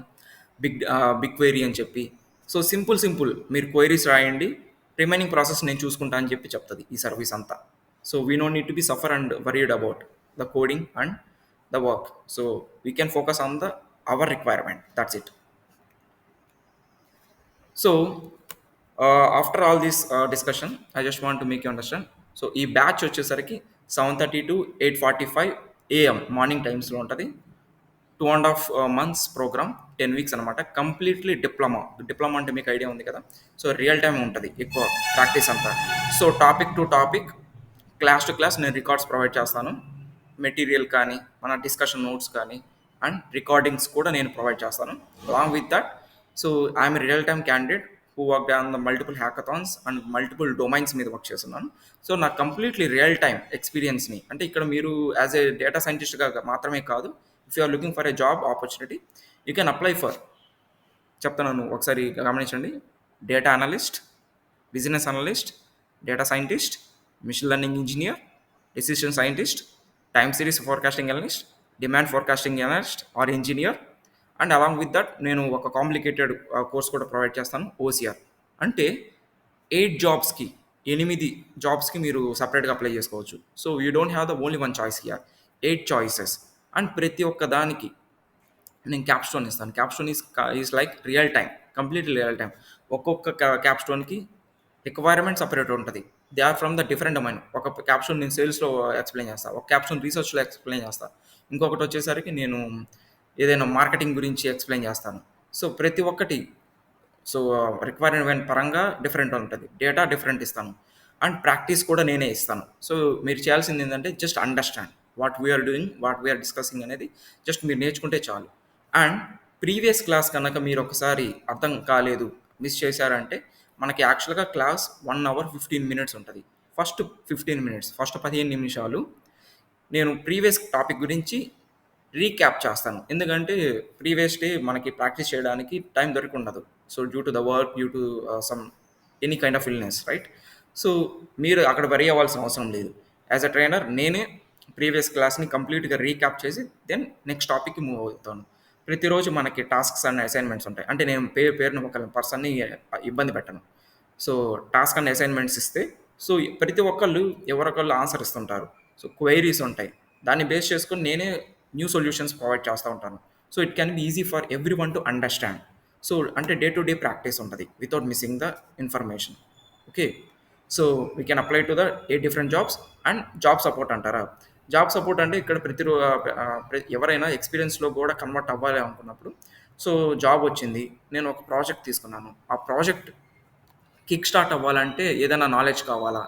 Speaker 1: బిగ్ క్వెరీ అని చెప్పి. సో, సింపుల్ మీరు క్వెరీస్ రాయండి. రిమైనింగ్ ప్రాసెస్ నేను చూసుకుంటా అని చెప్పి చెప్తది ఈ సర్వీస్ అంతా. So, we know need to be suffer and worried about the coding and the work. So, we can focus on hour requirement. That's it. So after all this discussion I just want to make you understand. So ఈ batch వచ్చేసరికి 7:30 to 8:45 AM morning టైమ్స్లో ఉంటుంది. 2.5 months programme, 10 weeks అనమాట. Completely diploma. Diploma అంటే మీకు idea ఉంది కదా. So real time ఉంటుంది ఎక్కువ ప్రాక్టీస్ అంతా. So topic to topic, class to class నేను రికార్డ్స్ ప్రొవైడ్ చేస్తాను. మెటీరియల్ కానీ, మన డిస్కషన్ నోట్స్ కానీ, అండ్ రికార్డింగ్స్ కూడా నేను ప్రొవైడ్ చేస్తాను. Along with that, so I'm real time candidate who work on the multiple hackathons and multiple domains మీద work చేస్తున్నాను. సో నాకు కంప్లీట్లీ రియల్ టైమ్ ఎక్స్పీరియన్స్ని, అంటే ఇక్కడ మీరు యాజ్ ఏ డేటా సైంటిస్ట్గా మాత్రమే కాదు, if you are looking for a job opportunity, you can apply for, చెప్తున్నాను ఒకసారి గమనించండి: data analyst, business analyst, data scientist, machine learning engineer, decision scientist, time series forecasting analyst, demand forecasting analyst or engineer. And along with that నేను ఒక complicated course కూడా provide చేస్తాను, OCR. అంటే 8 జాబ్స్కి, 8 జాబ్స్కి మీరు సపరేట్గా అప్లై చేసుకోవచ్చు. So you don't have the only one choice here, 8 choices. And ప్రతి ఒక్క దానికి నేను క్యాప్స్టోన్ ఇస్తాను. Capstone is like real time, complete real time. ఒక్కొక్క క్యాప్స్టోన్కి రిక్వైర్మెంట్ సపరేట్ ఉంటుంది. They are from the different domain. ఒక క్యాప్స్టోన్ నేను సేల్స్లో ఎక్స్ప్లెయిన్ చేస్తాను, ఒక క్యాప్స్టోన్ రీసెర్చ్లో ఎక్స్ప్లెయిన్ చేస్తాను, ఇంకొకటి వచ్చేసరికి నేను ఏదైనా మార్కెటింగ్ గురించి ఎక్స్ప్లెయిన్ చేస్తాను. సో ప్రతి ఒక్కటి, సో రిక్వైర్మెంట్ పరంగా డిఫరెంట్ ఉంటుంది, డేటా డిఫరెంట్ ఇస్తాను, అండ్ ప్రాక్టీస్ కూడా నేనే ఇస్తాను. సో మీరు చేయాల్సింది ఏంటంటే just understand what we are doing, what we are discussing అనేది జస్ట్ మీరు నేర్చుకుంటే చాలు. అండ్ ప్రీవియస్ క్లాస్ కనుక మీరు ఒకసారి అర్థం కాలేదు, మిస్ చేశారంటే, మనకి యాక్చువల్గా క్లాస్ 1 hour 15 minutes ఉంటుంది. ఫస్ట్ 15 minutes, ఫస్ట్ 15 నిమిషాలు నేను ప్రీవియస్ టాపిక్ గురించి రీక్యాప్ చేస్తాను. ఎందుకంటే ప్రీవియస్ డే మనకి ప్రాక్టీస్ చేయడానికి టైం దొరికి ఉండదు. So due to the work, due to some any kind of illness, right? So మీరు అక్కడ వరీ అవ్వాల్సిన అవసరం లేదు. యాజ్ అ ట్రైనర్ నేనే ప్రీవియస్ క్లాస్ని కంప్లీట్గా రీక్యాప్ చేసి దెన్ నెక్స్ట్ టాపిక్కి మూవ్ అవుతాను. ప్రతిరోజు మనకి టాస్క్స్ అండ్ అసైన్మెంట్స్ ఉంటాయి. అంటే నేను పేరుని ఒక పర్సన్ని ఇబ్బంది పెట్టను. సో టాస్క్ అండ్ అసైన్మెంట్స్ ఇస్తే, సో ప్రతి ఒక్కళ్ళు ఎవరొకళ్ళు ఆన్సర్ ఇస్తుంటారు. సో క్వైరీస్ ఉంటాయి, దాన్ని బేస్ చేసుకొని నేనే న్యూ సొల్యూషన్స్ ప్రొవైడ్ చేస్తూ ఉంటాను. So it can be easy for every one to understand. So అంటే డే టు డే ప్రాక్టీస్ ఉంటుంది without missing the information. Okay. So we can apply to the 8 different jobs. And job support అంటారా? Job support అంటే ఇక్కడ ఎవరైనా ఎక్స్పీరియన్స్లో కూడా convert అవ్వాలి అనుకున్నప్పుడు, so job వచ్చింది, నేను ఒక ప్రాజెక్ట్ తీసుకున్నాను, ఆ ప్రాజెక్ట్ కిక్ స్టార్ట్ అవ్వాలంటే ఏదైనా నాలెడ్జ్ కావాలా?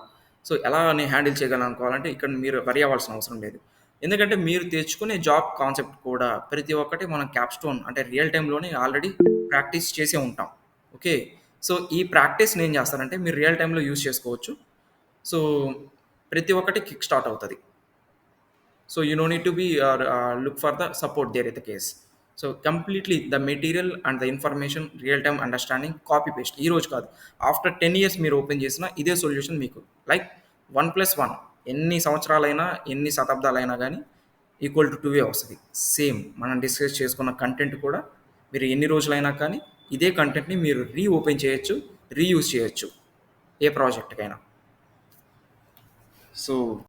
Speaker 1: సో ఎలా నేను హ్యాండిల్ చేయగలను అనుకోవాలంటే ఇక్కడ మీరు వరి అవ్వాల్సిన అవసరం లేదు. ఎందుకంటే మీరు తెచ్చుకునే జాబ్ కాన్సెప్ట్ కూడా ప్రతి ఒక్కటి మనం క్యాప్‌స్టోన్ అంటే రియల్ టైమ్‌లోనే ఆల్రెడీ ప్రాక్టీస్ చేసే ఉంటాం. ఓకే. సో ఈ ప్రాక్టీస్‌ని ఏం చేస్తారంటే మీరు రియల్ టైమ్‌లో యూజ్ చేసుకోవచ్చు. సో ప్రతి ఒక్కటి కిక్ స్టార్ట్ అవుతది. So you no need to be look for the support there in the case. So completely the material and the information real time understanding copy paste ఈ రోజు కాదు, after 10 years మీరు open చేసిన ఇదే solution మీకు like 1+1 ఎన్ని సంవత్సరాలైనా ఎన్ని శతాబ్దాలైనా కానీ ఈక్వల్ టు 2 వస్తుంది. సేమ్ మనం డిస్కస్ చేసుకున్న కంటెంట్ కూడా మీరు ఎన్ని రోజులైనా కానీ ఇదే కంటెంట్ని మీరు ఓపెన్ చేయొచ్చు, రీయూజ్ చేయొచ్చు ఏ ప్రాజెక్ట్కైనా. సో